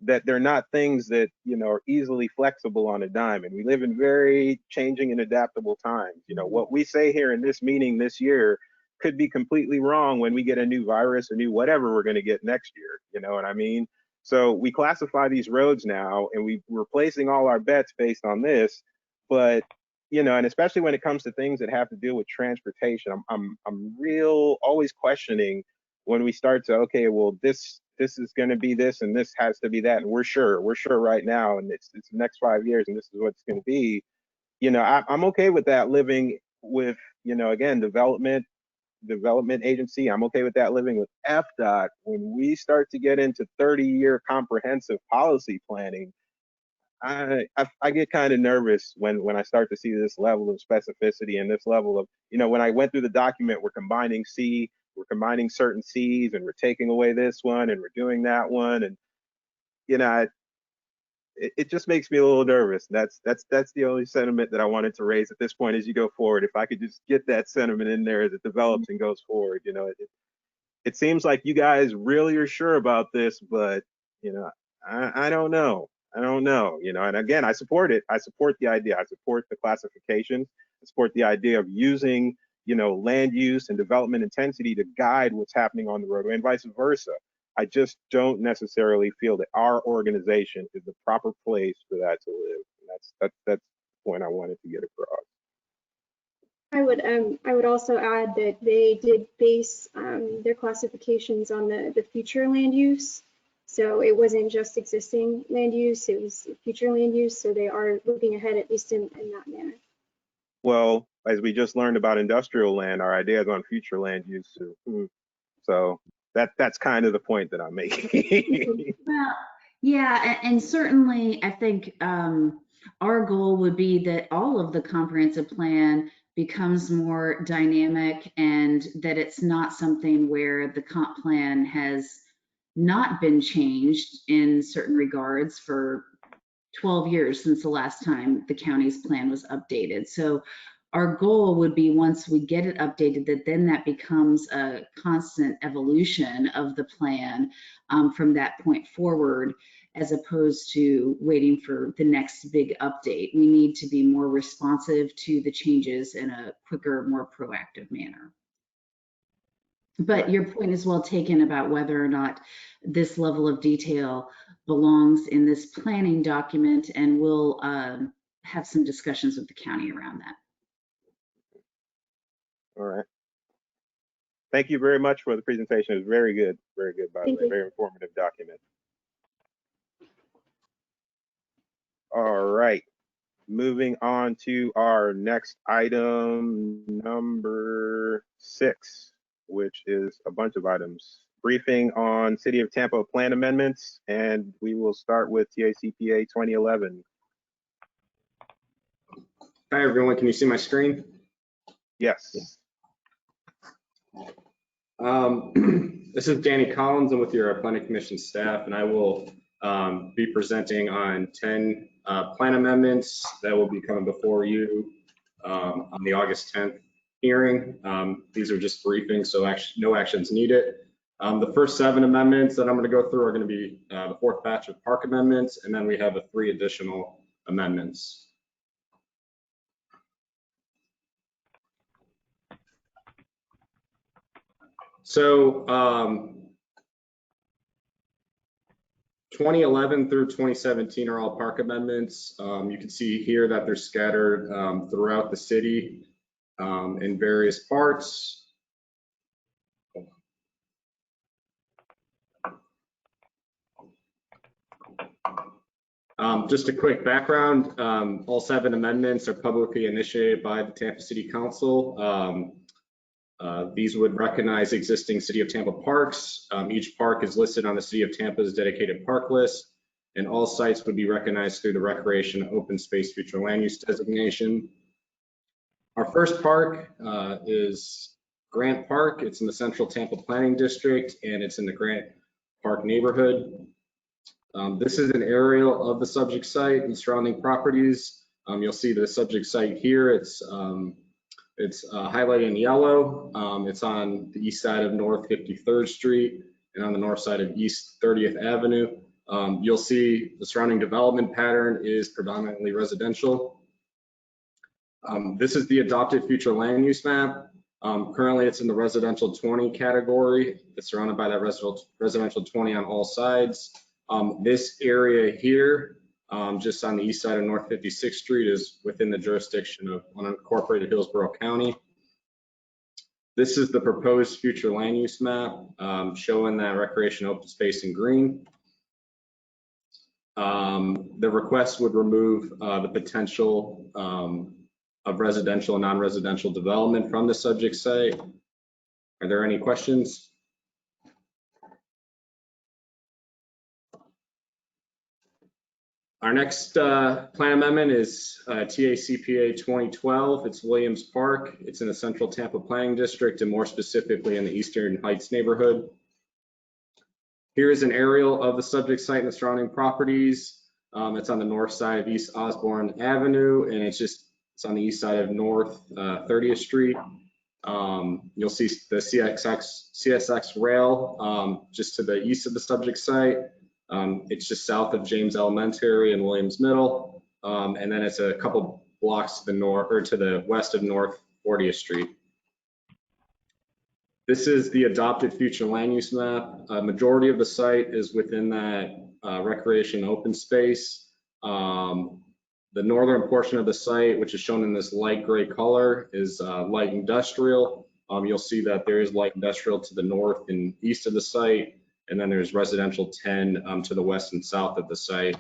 that they're not things that, are easily flexible on a dime. And we live in very changing and adaptable times. What we say here in this meeting this year could be completely wrong when we get a new virus, a new whatever we're going to get next year. You know what I mean? So we classify these roads now, and we're placing all our bets based on this. But, and especially when it comes to things that have to do with transportation, I'm always questioning when we start to, okay, well, this is going to be this and this has to be that, and we're sure right now, and it's the next 5 years, and this is what it's going to be. I'm okay with that living with, again, development agency. I'm okay with that living with FDOT. When we start to get into 30-year comprehensive policy planning, I get kind of nervous when I start to see this level of specificity and this level of, when I went through the document, we're combining certain Cs, and we're taking away this one, and we're doing that one, and it just makes me a little nervous. That's the only sentiment that I wanted to raise at this point as you go forward. If I could just get that sentiment in there as it develops and goes forward, it seems like you guys really are sure about this, but I don't know. And again, I support it. I support the idea. I support the classifications. I support the idea of using land use and development intensity to guide what's happening on the roadway and vice versa. I just don't necessarily feel that our organization is the proper place for that to live. And that's the point I wanted to get across. I would also add that they did base their classifications on the future land use. So it wasn't just existing land use, it was future land use. So they are looking ahead, at least in that manner. Well, as we just learned about industrial land, our idea is on future land use too. So that's kind of the point that I'm making. Well, yeah, and certainly I think our goal would be that all of the comprehensive plan becomes more dynamic, and that it's not something where the comp plan has not been changed in certain regards for 12 years since the last time the county's plan was updated. So Our goal would be, once we get it updated, that then that becomes a constant evolution of the plan from that point forward, as opposed to waiting for the next big update. We need to be more responsive to the changes in a quicker, more proactive manner. But your point is well taken about whether or not this level of detail belongs in this planning document, and we'll have some discussions with the county around that. All right. Thank you very much for the presentation. It was very good, by the way, very informative document. All right, moving on to our next item, number 6, which is a bunch of items. Briefing on City of Tampa plan amendments, and we will start with TACPA 2011. Hi everyone, can you see my screen? Yes. This is Danny Collins. I'm with your Planning Commission staff, and I will be presenting on 10 plan amendments that will be coming before you on the August 10th hearing. These are just briefings, so no actions needed. The first 7 amendments that I'm going to go through are going to be the 4th batch of park amendments, and then we have 3 additional amendments. So 2011 through 2017 are all park amendments. You can see here that they're scattered throughout the city in various parts. Just a quick background, all 7 amendments are publicly initiated by the Tampa City Council. These would recognize existing City of Tampa parks. Each park is listed on the City of Tampa's dedicated park list, and all sites would be recognized through the Recreation Open Space Future Land Use designation. Our first park is Grant Park. It's in the Central Tampa Planning District, and it's in the Grant Park neighborhood. This is an aerial of the subject site and surrounding properties. You'll see the subject site here. It's highlighted in yellow. It's on the east side of North 53rd Street and on the north side of East 30th Avenue. You'll see the surrounding development pattern is predominantly residential. This is the adopted future land use map. Currently, it's in the residential 20 category. It's surrounded by that residential 20 on all sides. This area here, just on the east side of North 56th Street, is within the jurisdiction of unincorporated Hillsborough County. This is the proposed future land use map, showing that recreation open space in green. The request would remove the potential of residential and non-residential development from the subject site. Are there any questions? Our next plan amendment is TACPA 2012. It's Williams Park. It's in the Central Tampa Planning District, and more specifically in the Eastern Heights neighborhood. Here is an aerial of the subject site and the surrounding properties. It's on the north side of East Osborne Avenue, and it's on the east side of North 30th Street. You'll see the CSX rail just to the east of the subject site. It's just south of James Elementary and Williams Middle, and then it's a couple blocks to the north or to the west of North 40th Street. This is the adopted future land use map. A majority of the site is within that recreation open space. The northern portion of the site, which is shown in this light gray color, is light industrial. You'll see that there is light industrial to the north and east of the site. And then there's residential 10 to the west and south of the site.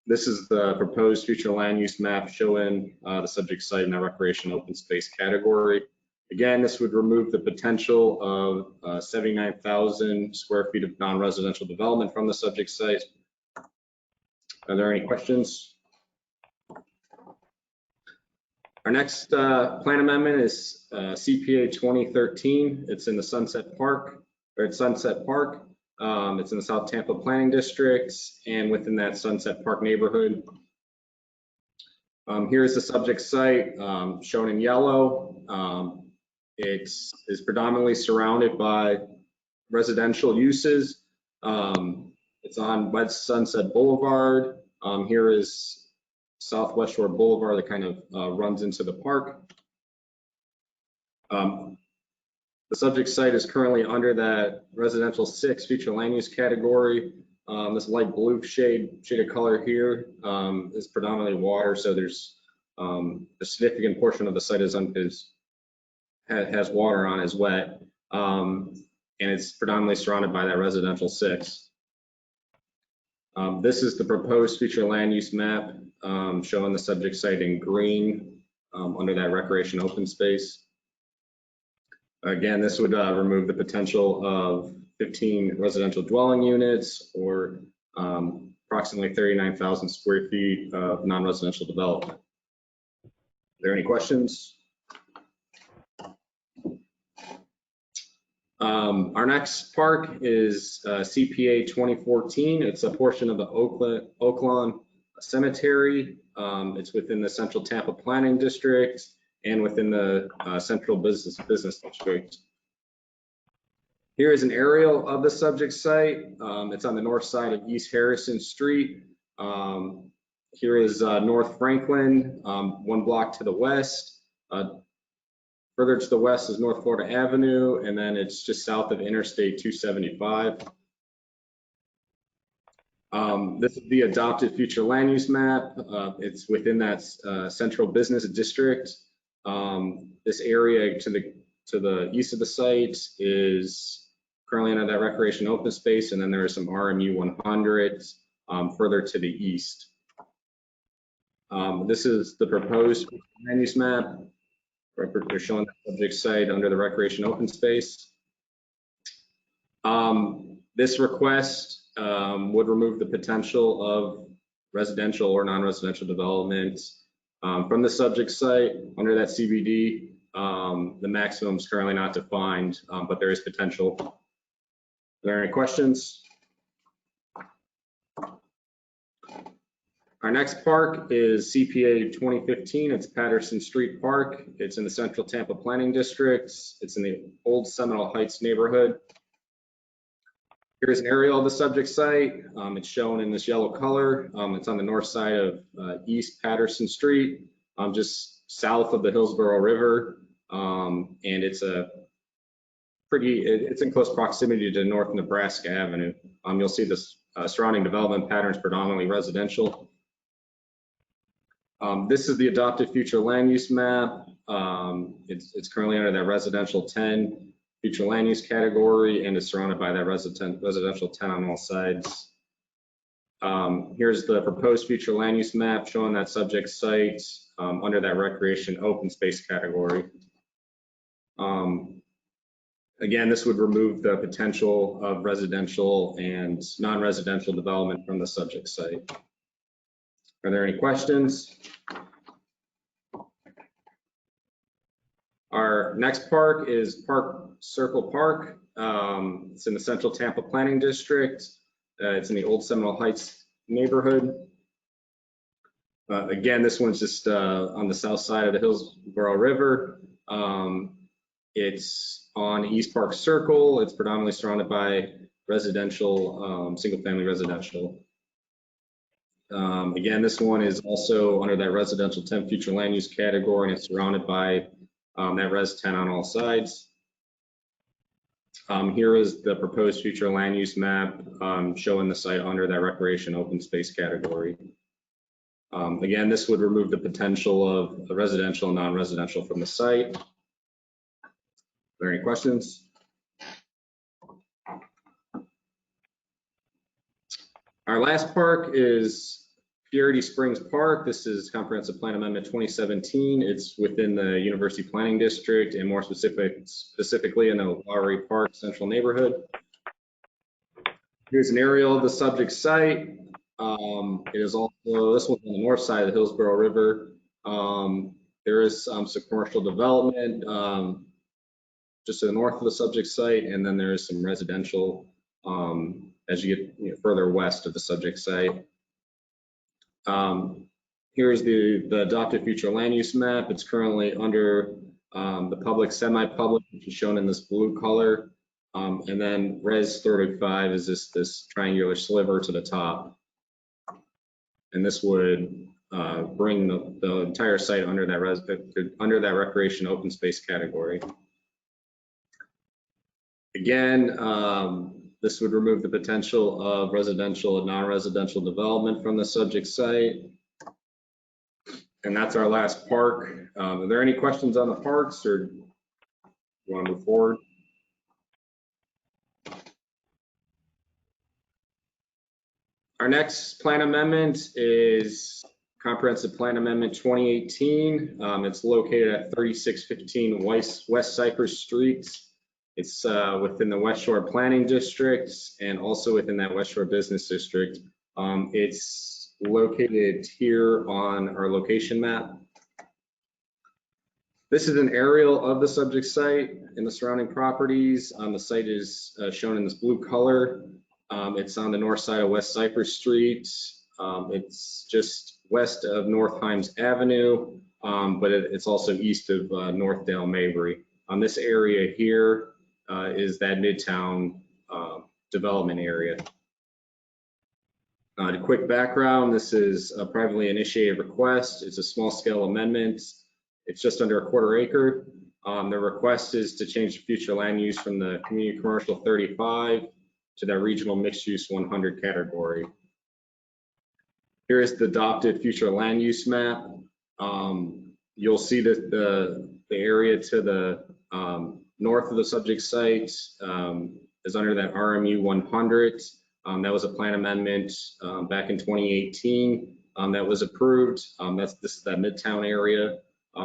This is the proposed future land use map showing the subject site in the recreation open space category. Again, this would remove the potential of 79,000 square feet of non-residential development from the subject site. Are there any questions? Our next plan amendment is CPA 2013. It's in the Sunset Park. It's Sunset Park. It's in the South Tampa Planning District and within that Sunset Park neighborhood. Here is the subject site shown in yellow. It is predominantly surrounded by residential uses. It's on West Sunset Boulevard. Here is Southwest Shore Boulevard that kind of runs into the park. The subject site is currently under that residential 6 future land use category. This light blue shade of color here is predominantly water, so there's a significant portion of the site has water on, is wet, and it's predominantly surrounded by that residential 6. This is the proposed future land use map showing the subject site in green under that recreation open space. Again, this would remove the potential of 15 residential dwelling units or approximately 39,000 square feet of non-residential development. Are there any questions? Our next park is CPA 2014. It's a portion of the Oaklawn Cemetery. It's within the Central Tampa Planning District and within the Central Business District. Here is an aerial of the subject site. It's on the north side of East Harrison Street. Here is North Franklin, 1 block to the west. Further to the west is North Florida Avenue, and then it's just south of Interstate 275. This is the adopted future land use map. It's within that Central Business District. This area to the east of the site is currently under that recreation open space, and then there is some RMU 100 further to the east. This is the proposed land use map. They're showing the subject site under the recreation open space. This request would remove the potential of residential or non-residential development from the subject site under that CBD. The maximum is currently not defined, but there is potential. Are there any questions? Our next park is CPA 2015. It's Patterson Street Park. It's in the Central Tampa Planning District. It's in the Old Seminole Heights neighborhood. Here's an aerial of the subject site. It's shown in this yellow color. It's on the north side of East Patterson Street, just south of the Hillsborough River. And it's it's in close proximity to North Nebraska Avenue. You'll see this surrounding development patterns predominantly residential. This is the adopted future land use map. It's currently under that residential 10 future land use category and is surrounded by that residential 10 on all sides. Here's the proposed future land use map showing that subject site under that recreation open space category. Again, this would remove the potential of residential and non-residential development from the subject site. Are there any questions? Our next park is Park Circle Park. It's in the Central Tampa Planning District. It's in the Old Seminole Heights neighborhood. Again, this one's just on the south side of the Hillsborough River. It's on East Park Circle. It's predominantly surrounded by residential, single-family residential. Again, this one is also under that residential 10 future land use category, and it's surrounded by that res 10 on all sides. Here is the proposed future land use map showing the site under that recreation open space category. Again, this would remove the potential of residential and non-residential from the site. Are there any questions? Our last park is Purity Springs Park. This is Comprehensive Plan Amendment 2017. It's within the University Planning District and more specifically in the Lowry Park Central neighborhood. Here's an aerial of the subject site. It is also, this one's on the north side of the Hillsborough River. There is some commercial development just to the north of the subject site, and then there is some residential as you get further west of the subject site. Here's the adopted future land use map. It's currently under the public, semi-public, which is shown in this blue color. And then Res 35 is this triangular sliver to the top. And this would bring the entire site under that recreation open space category. Again, this would remove the potential of residential and non-residential development from the subject site. And that's our last park. Are there any questions on the parks, or you want to move forward? Our next plan amendment is Comprehensive Plan Amendment 2018. It's located at 3615 West Cypress Street. It's within the West Shore Planning District and also within that West Shore Business District. It's located here on our location map. This is an aerial of the subject site and the surrounding properties. The site is shown in this blue color. It's on the north side of West Cypress Street. It's just west of North Himes Avenue, but it's also east of Northdale Mabry. This area here is that Midtown development area. A quick background, this is a privately initiated request. It's a small scale amendment. It's just under a quarter acre. The request is to change the future land use from the community commercial 35 to that regional mixed use 100 category. Here is the adopted future land use map. You'll see that the area to the north of the subject site is under that RMU 100. That was a plan amendment back in 2018 that was approved. This is that Midtown area.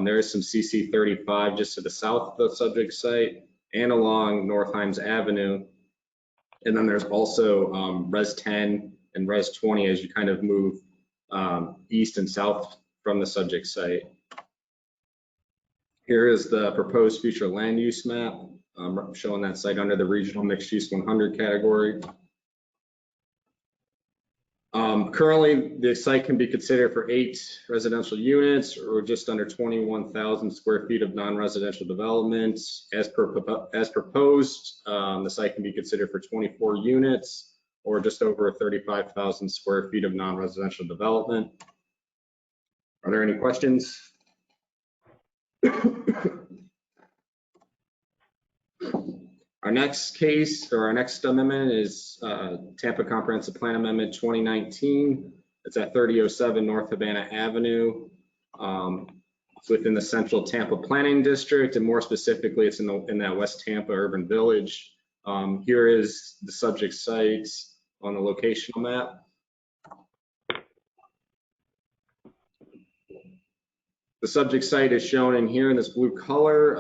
There is some CC 35 just to the south of the subject site and along North Himes Avenue. And then there's also Res 10 and Res 20 as you kind of move east and south from the subject site. Here is the proposed future land use map showing that site under the regional mixed use 100 category. Currently, the site can be considered for 8 residential units or just under 21,000 square feet of non-residential development. As proposed, the site can be considered for 24 units or just over 35,000 square feet of non-residential development. Are there any questions? Our next case, or our next amendment, is Tampa Comprehensive Plan Amendment 2019. It's at 3007 North Havana Avenue. It's within the Central Tampa Planning District, and more specifically, it's in that West Tampa Urban Village. Here is the subject site on the locational map. The subject site is shown in here in this blue color.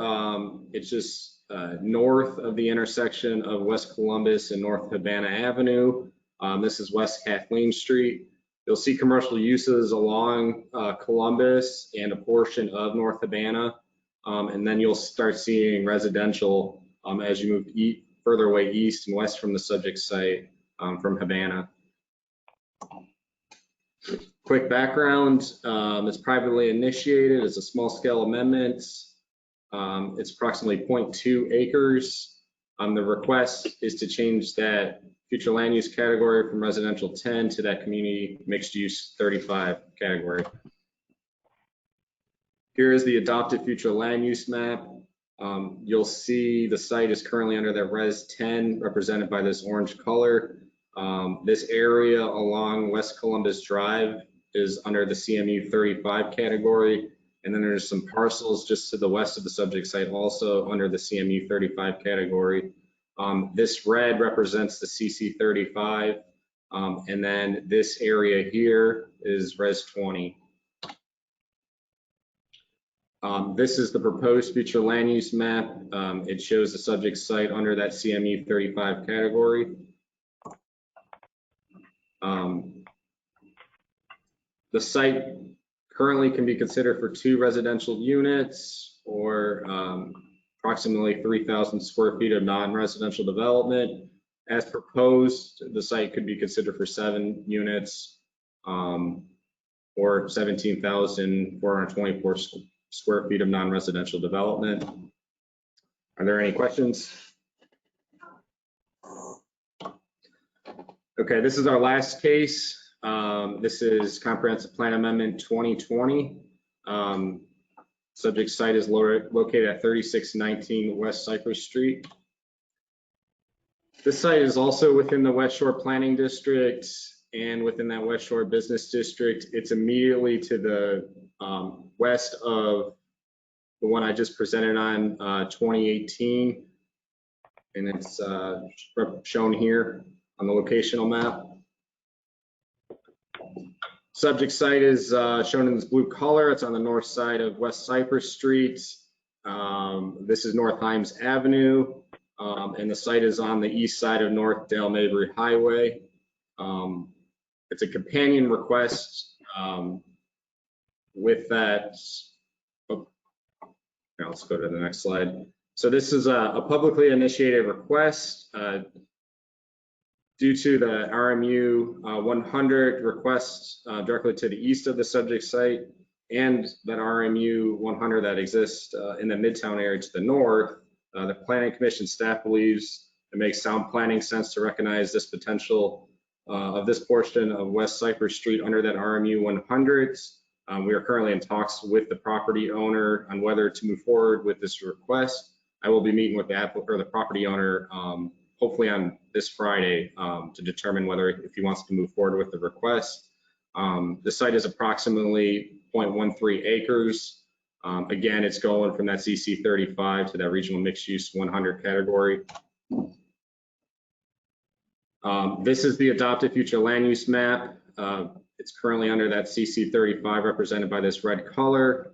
It's just north of the intersection of West Columbus and North Havana Avenue. This is West Kathleen Street. You'll see commercial uses along Columbus and a portion of North Havana. And then you'll start seeing residential as you move further away east and west from the subject site from Havana. Quick background, it's privately initiated. It's a small scale amendment. It's approximately 0.2 acres. The request is to change that future land use category from residential 10 to that community mixed use 35 category. Here is the adopted future land use map. You'll see the site is currently under that Res 10 represented by this orange color. This area along West Columbus Drive is under the CMU 35 category. And then there's some parcels just to the west of the subject site also under the CMU 35 category. This red represents the CC 35. And then this area here is Res 20. This is the proposed future land use map. It shows the subject site under that CMU 35 category. The site currently can be considered for 2 residential units or approximately 3,000 square feet of non-residential development. As proposed, the site could be considered for 7 units or 17,424 square feet of non-residential development. Are there any questions? Okay, this is our last case. This is Comprehensive Plan Amendment 2020. Subject site is located at 3619 West Cypress Street. This site is also within the West Shore Planning District and within that West Shore Business District. It's immediately to the west of the one I just presented on 2018, and it's shown here on the locational map. Subject site is shown in this blue color. It's on the north side of West Cypress Street. This is North Himes Avenue, and the site is on the east side of North Dale Mabry Highway. It's a companion request with that. Oh, now let's go to the next slide. So this is a publicly initiated request due to the RMU 100 request directly to the east of the subject site, and that RMU 100 that exists in the Midtown area to the north. The Planning Commission staff believes it makes sound planning sense to recognize this potential of this portion of West Cypress Street under that RMU 100. We are currently in talks with the property owner on whether to move forward with this request. I will be meeting with the property owner hopefully on this Friday to determine whether if he wants to move forward with the request. The site is approximately 0.13 acres. Again, it's going from that CC 35 to that regional mixed use 100 category. This is the adopted future land use map. It's currently under that CC 35 represented by this red color.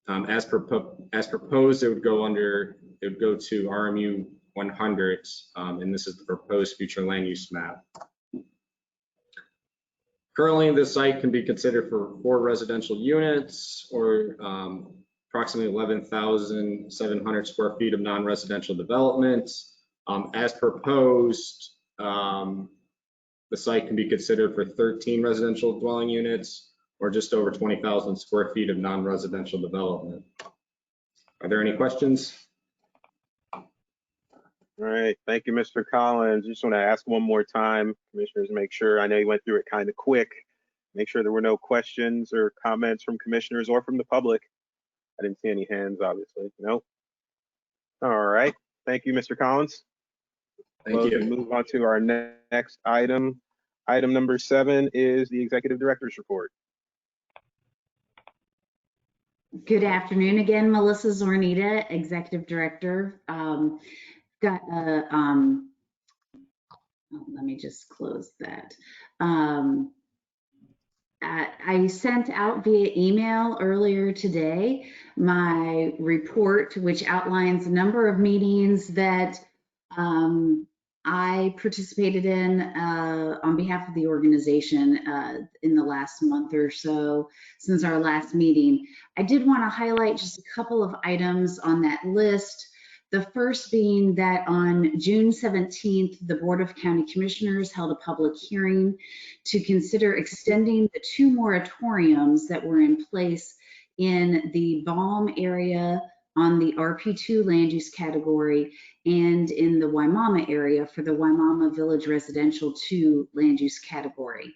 As proposed, it would go to RMU 100, and this is the proposed future land use map. Currently, the site can be considered for 4 residential units or approximately 11,700 square feet of non-residential development. As proposed, the site can be considered for 13 residential dwelling units or just over 20,000 square feet of non-residential development. Are there any questions? All right, thank you, Mr. Collins. Just want to ask one more time, commissioners, make sure, I know you went through it kind of quick, make sure there were no questions or comments from commissioners or from the public. I didn't see any hands, obviously. No. All right, thank you, Mr. Collins. Thank you. We move on to our next item. Item number 7 is the Executive Director's Report. Good afternoon again, Melissa Zornita, Executive Director. Let me just close that. I sent out via email earlier today my report, which outlines a number of meetings that I participated in on behalf of the organization in the last month or so since our last meeting. I did want to highlight just a couple of items on that list. The first being that on June 17th, the Board of County Commissioners held a public hearing to consider extending the 2 moratoriums that were in place in the Balm area on the RP2 land use category and in the Waimama area for the Waimama Village Residential 2 land use category.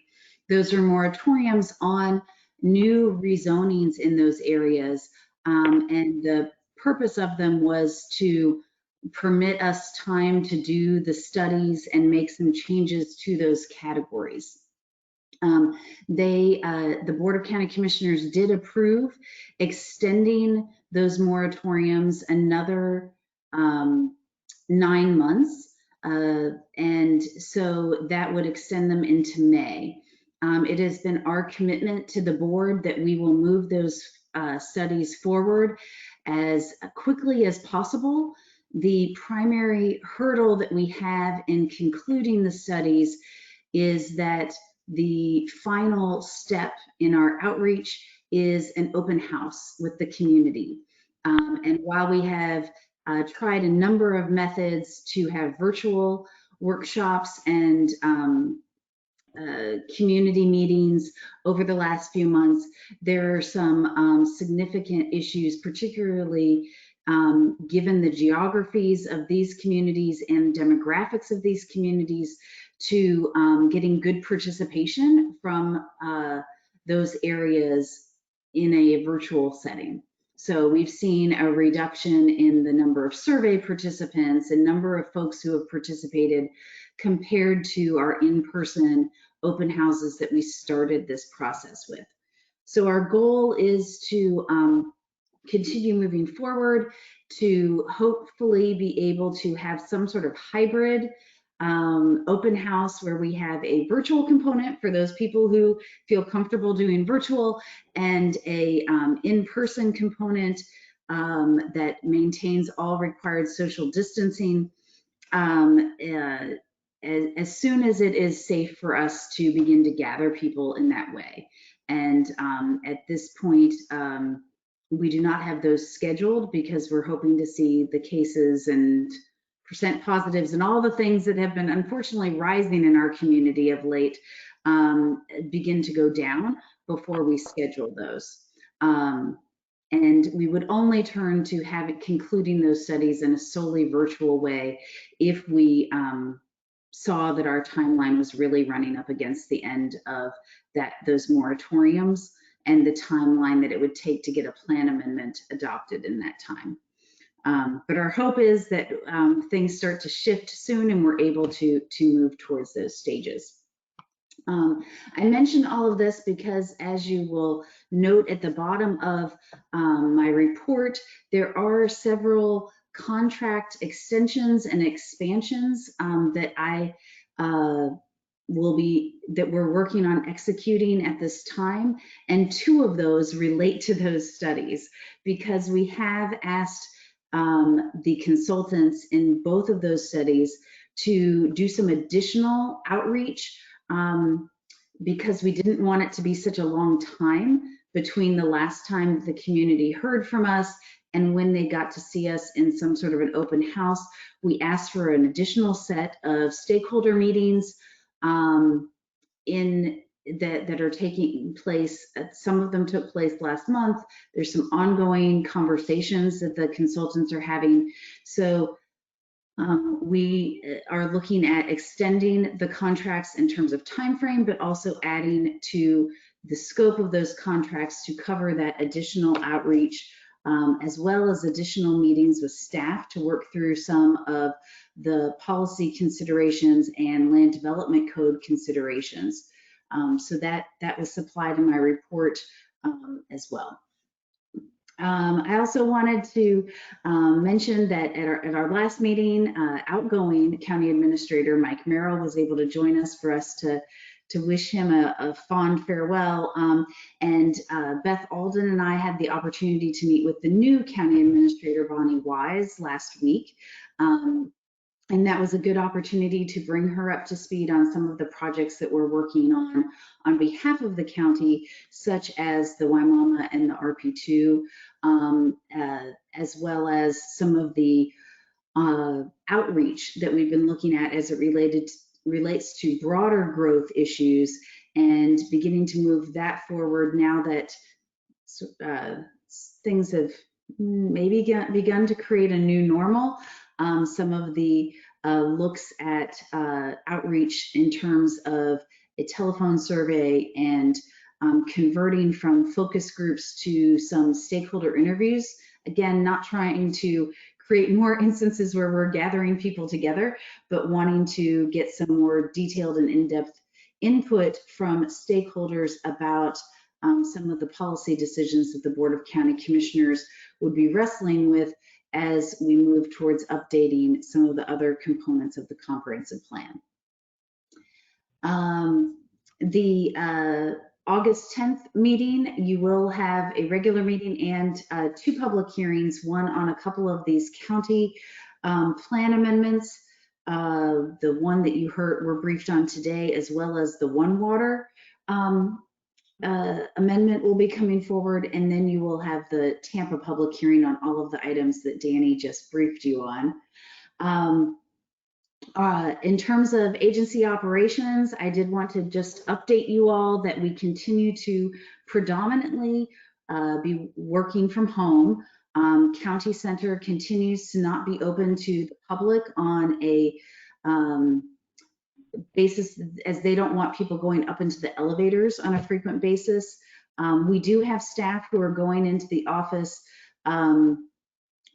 Those are moratoriums on new rezonings in those areas, and the purpose of them was to permit us time to do the studies and make some changes to those categories. The Board of County Commissioners did approve extending those moratoriums another 9 months, and so that would extend them into May. It has been our commitment to the board that we will move those studies forward as quickly as possible. The primary hurdle that we have in concluding the studies is that the final step in our outreach is an open house with the community. And while we have tried a number of methods to have virtual workshops and community meetings over the last few months, there are some significant issues, particularly given the geographies of these communities and demographics of these communities, to getting good participation from those areas in a virtual setting. So we've seen a reduction in the number of survey participants and number of folks who have participated compared to our in-person open houses that we started this process with. So our goal is to continue moving forward to hopefully be able to have some sort of hybrid open house where we have a virtual component for those people who feel comfortable doing virtual, and a in-person component that maintains all required social distancing as soon as it is safe for us to begin to gather people in that way. And at this point, we do not have those scheduled because we're hoping to see the cases and percent positives and all the things that have been unfortunately rising in our community of late begin to go down before we schedule those. And we would only turn to concluding those studies in a solely virtual way if we saw that our timeline was really running up against the end of those moratoriums and the timeline that it would take to get a plan amendment adopted in that time. But our hope is that things start to shift soon and we're able to move towards those stages. I mentioned all of this because, as you will note at the bottom of my report, there are several contract extensions and expansions that we're working on executing at this time, and 2 of those relate to those studies because we have asked the consultants in both of those studies to do some additional outreach because we didn't want it to be such a long time between the last time the community heard from us and when they got to see us in some sort of an open house. We asked for an additional set of stakeholder meetings that are taking place. Some of them took place last month. There's some ongoing conversations that the consultants are having. So we are looking at extending the contracts in terms of time frame, but also adding to the scope of those contracts to cover that additional outreach, as well as additional meetings with staff to work through some of the policy considerations and land development code considerations. So that was supplied in my report as well. I also wanted to mention that at our last meeting, outgoing County Administrator Mike Merrill was able to join us for us to wish him a fond farewell. And Beth Alden and I had the opportunity to meet with the new County Administrator, Bonnie Wise, last week. And that was a good opportunity to bring her up to speed on some of the projects that we're working on behalf of the county, such as the Waimama and the RP2, as well as some of the outreach that we've been looking at as it relates to broader growth issues, and beginning to move that forward now that things have maybe begun to create a new normal. Some of the looks at outreach in terms of a telephone survey and converting from focus groups to some stakeholder interviews. Again, not trying to create more instances where we're gathering people together, but wanting to get some more detailed and in-depth input from stakeholders about some of the policy decisions that the Board of County Commissioners would be wrestling with as we move towards updating some of the other components of the comprehensive plan. The August 10th meeting, you will have a regular meeting and 2 public hearings, one on a couple of these county plan amendments, the one that you were briefed on today, as well as the One Water amendment will be coming forward, and then you will have the Tampa public hearing on all of the items that Danny just briefed you on. In terms of agency operations, I did want to just update you all that we continue to predominantly be working from home. County Center continues to not be open to the public on a basis, as they don't want people going up into the elevators on a frequent basis. We do have staff who are going into the office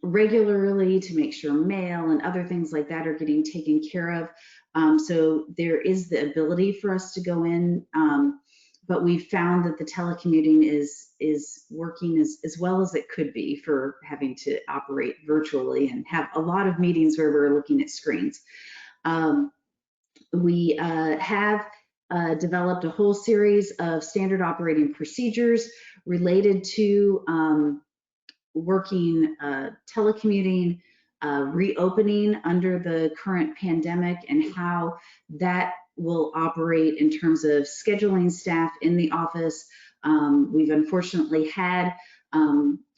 regularly to make sure mail and other things like that are getting taken care of. So there is the ability for us to go in, but we found that the telecommuting is working as well as it could be for having to operate virtually and have a lot of meetings where we're looking at screens. We have developed a whole series of standard operating procedures related to working telecommuting, reopening under the current pandemic, and how that will operate in terms of scheduling staff in the office. We've unfortunately had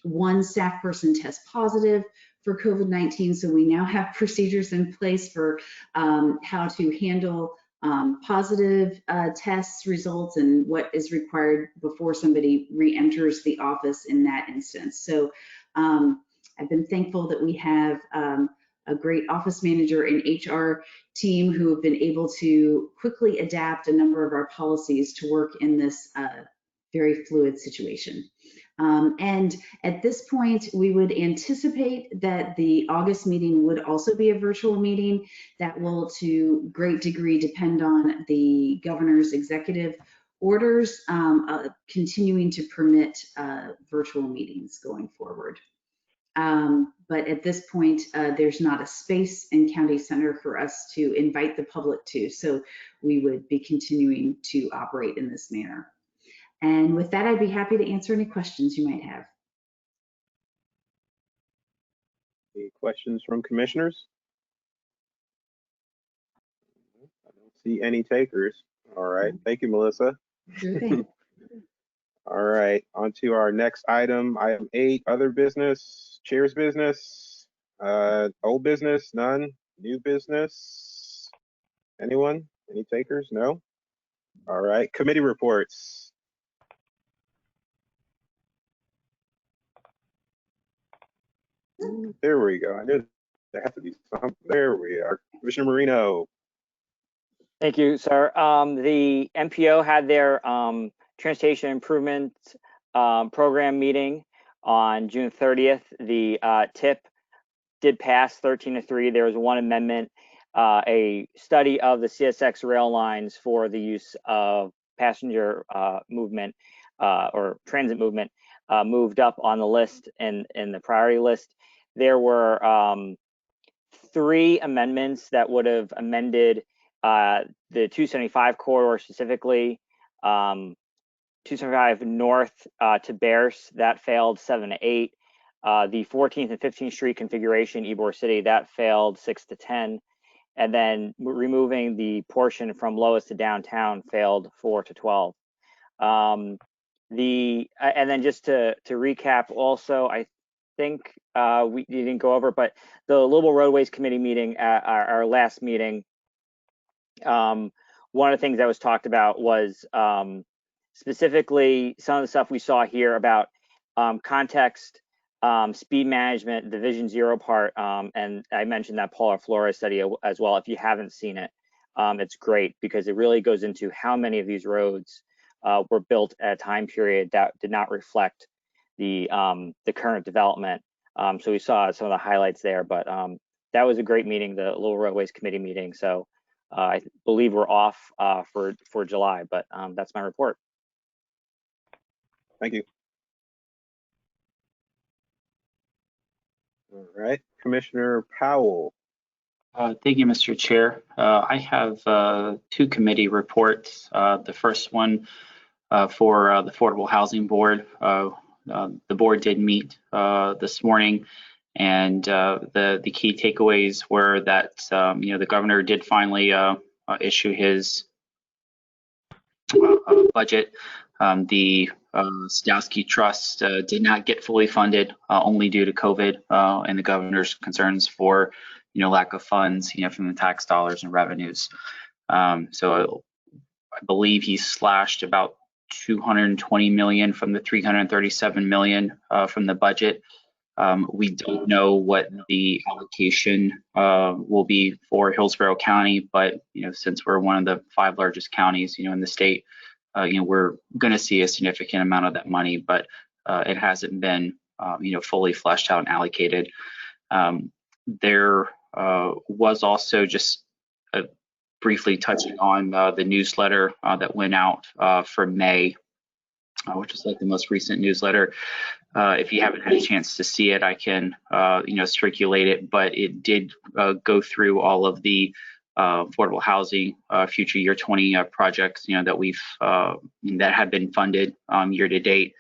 one staff person test positive for COVID-19, so we now have procedures in place for how to handle positive tests results and what is required before somebody re-enters the office in that instance. So I've been thankful that we have a great office manager and HR team who have been able to quickly adapt a number of our policies to work in this very fluid situation. And at this point, we would anticipate that the August meeting would also be a virtual meeting. That will, to great degree, depend on the governor's executive orders continuing to permit virtual meetings going forward. But at this point, there's not a space in County Center for us to invite the public to, so we would be continuing to operate in this manner. And with that, I'd be happy to answer any questions you might have. Any questions from commissioners? I don't see any takers. All right, thank you, Melissa. Sure thing. All right, on to our next item, item 8, other business, chair's business, old business, none, new business, anyone? Any takers? No? All right, committee reports. There we go. I knew there had to be some. There we are. Commissioner Marino. Thank you, sir. The MPO had their transportation improvement program meeting on June 30th. The TIP did pass 13-3. There was one amendment, a study of the CSX rail lines for the use of passenger movement or transit movement moved up on the list in the priority list. There were 3 amendments that would have amended the 275 corridor, specifically 275 north to Bears, that failed 7-8. The 14th and 15th Street configuration, Ybor City, that failed 6-10. And then removing the portion from Lois to downtown failed 4-12. And then just to recap also, I think we didn't go over, but the Louisville Roadways Committee meeting at our last meeting, one of the things that was talked about was specifically some of the stuff we saw here about context, speed management, the Vision Zero part, and I mentioned that Paula Flores study as well. If you haven't seen it, it's great because it really goes into how many of these roads were built at a time period that did not reflect the current development. So we saw some of the highlights there, but that was a great meeting, the Louisville Roadways Committee meeting. So I believe we're off for July, but that's my report. Thank you. All right, Commissioner Powell. Thank you, Mr. Chair. I have 2 committee reports. The first one for the Affordable Housing Board. The board did meet this morning, and the key takeaways were that the governor did finally issue his budget. The Stowski Trust did not get fully funded, only due to COVID and the governor's concerns for lack of funds, from the tax dollars and revenues. So I believe he slashed about 220 million from the 337 million from the budget. We don't know what the allocation will be for Hillsborough County, but since we're one of the 5 largest counties, in the state, we're going to see a significant amount of that money, but it hasn't been, fully fleshed out and allocated. There was also just briefly touching on the newsletter that went out for May, which is like the most recent newsletter. If you haven't had a chance to see it, I can, circulate it, but it did go through all of the affordable housing future year 20 projects, that we've that have been funded year to date.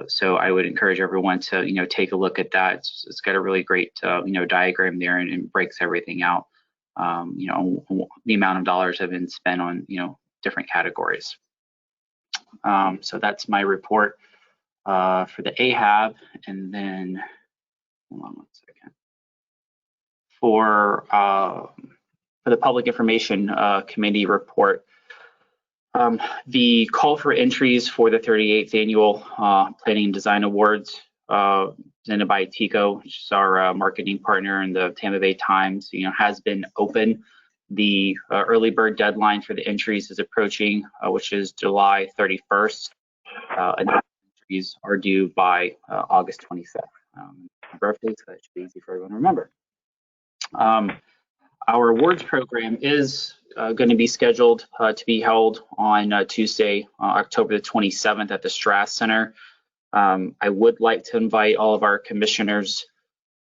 So I would encourage everyone to, take a look at that. It's got a really great, diagram there and breaks everything out. The amount of dollars have been spent on, different categories. So that's my report for the AHAB, and then hold on one second. For the Public Information Committee report, the call for entries for the 38th Annual Planning and Design Awards presented by TICO, which is our marketing partner in the Tampa Bay Times, has been open. The early bird deadline for the entries is approaching, which is July 31st. And entries are due by August 25th. My birthday, so that should be easy for everyone to remember. Our awards program is going to be scheduled to be held on Tuesday, October the 27th at the Strass Center. I would like to invite all of our commissioners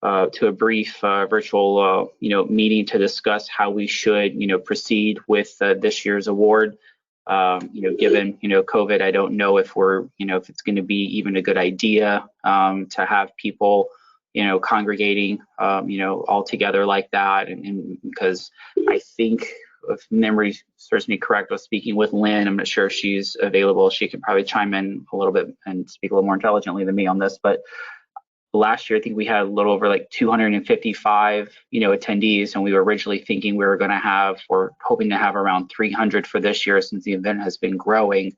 to a brief virtual meeting to discuss how we should proceed with this year's award. Given COVID, I don't know if we're if it's going to be even a good idea to have people congregating all together like that, and because I think, if memory serves me correct, I was speaking with Lynn. I'm not sure if she's available. She could probably chime in a little bit and speak a little more intelligently than me on this, but last year I think we had a little over like 255 attendees, and we were originally thinking we were going to have, or hoping to have, around 300 for this year, since the event has been growing.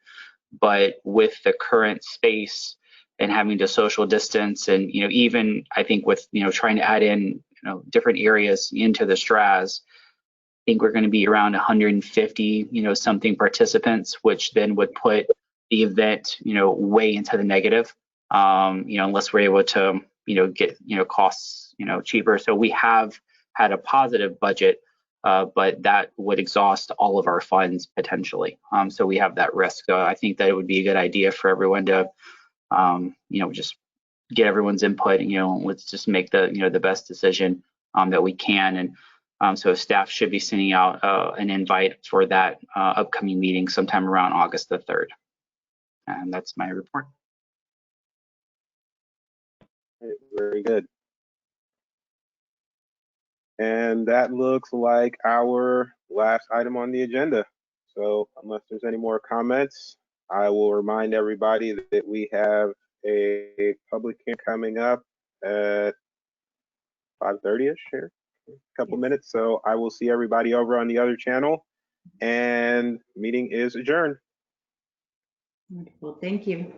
But with the current space and having to social distance, and even I think with trying to add in different areas into the Strass, I think we're going to be around 150 something participants, which then would put the event way into the negative. Unless we're able to, get, costs, cheaper. So we have had a positive budget, but that would exhaust all of our funds potentially. So we have that risk. So I think that it would be a good idea for everyone to, just get everyone's input, and, let's just make the, the best decision, that we can. And so staff should be sending out an invite for that upcoming meeting sometime around August the 3rd. And that's my report. Very good. And that looks like our last item on the agenda. So unless there's any more comments, I will remind everybody that we have a public hearing coming up at 5:30ish here, a couple minutes. So I will see everybody over on the other channel, and meeting is adjourned. Wonderful. Thank you.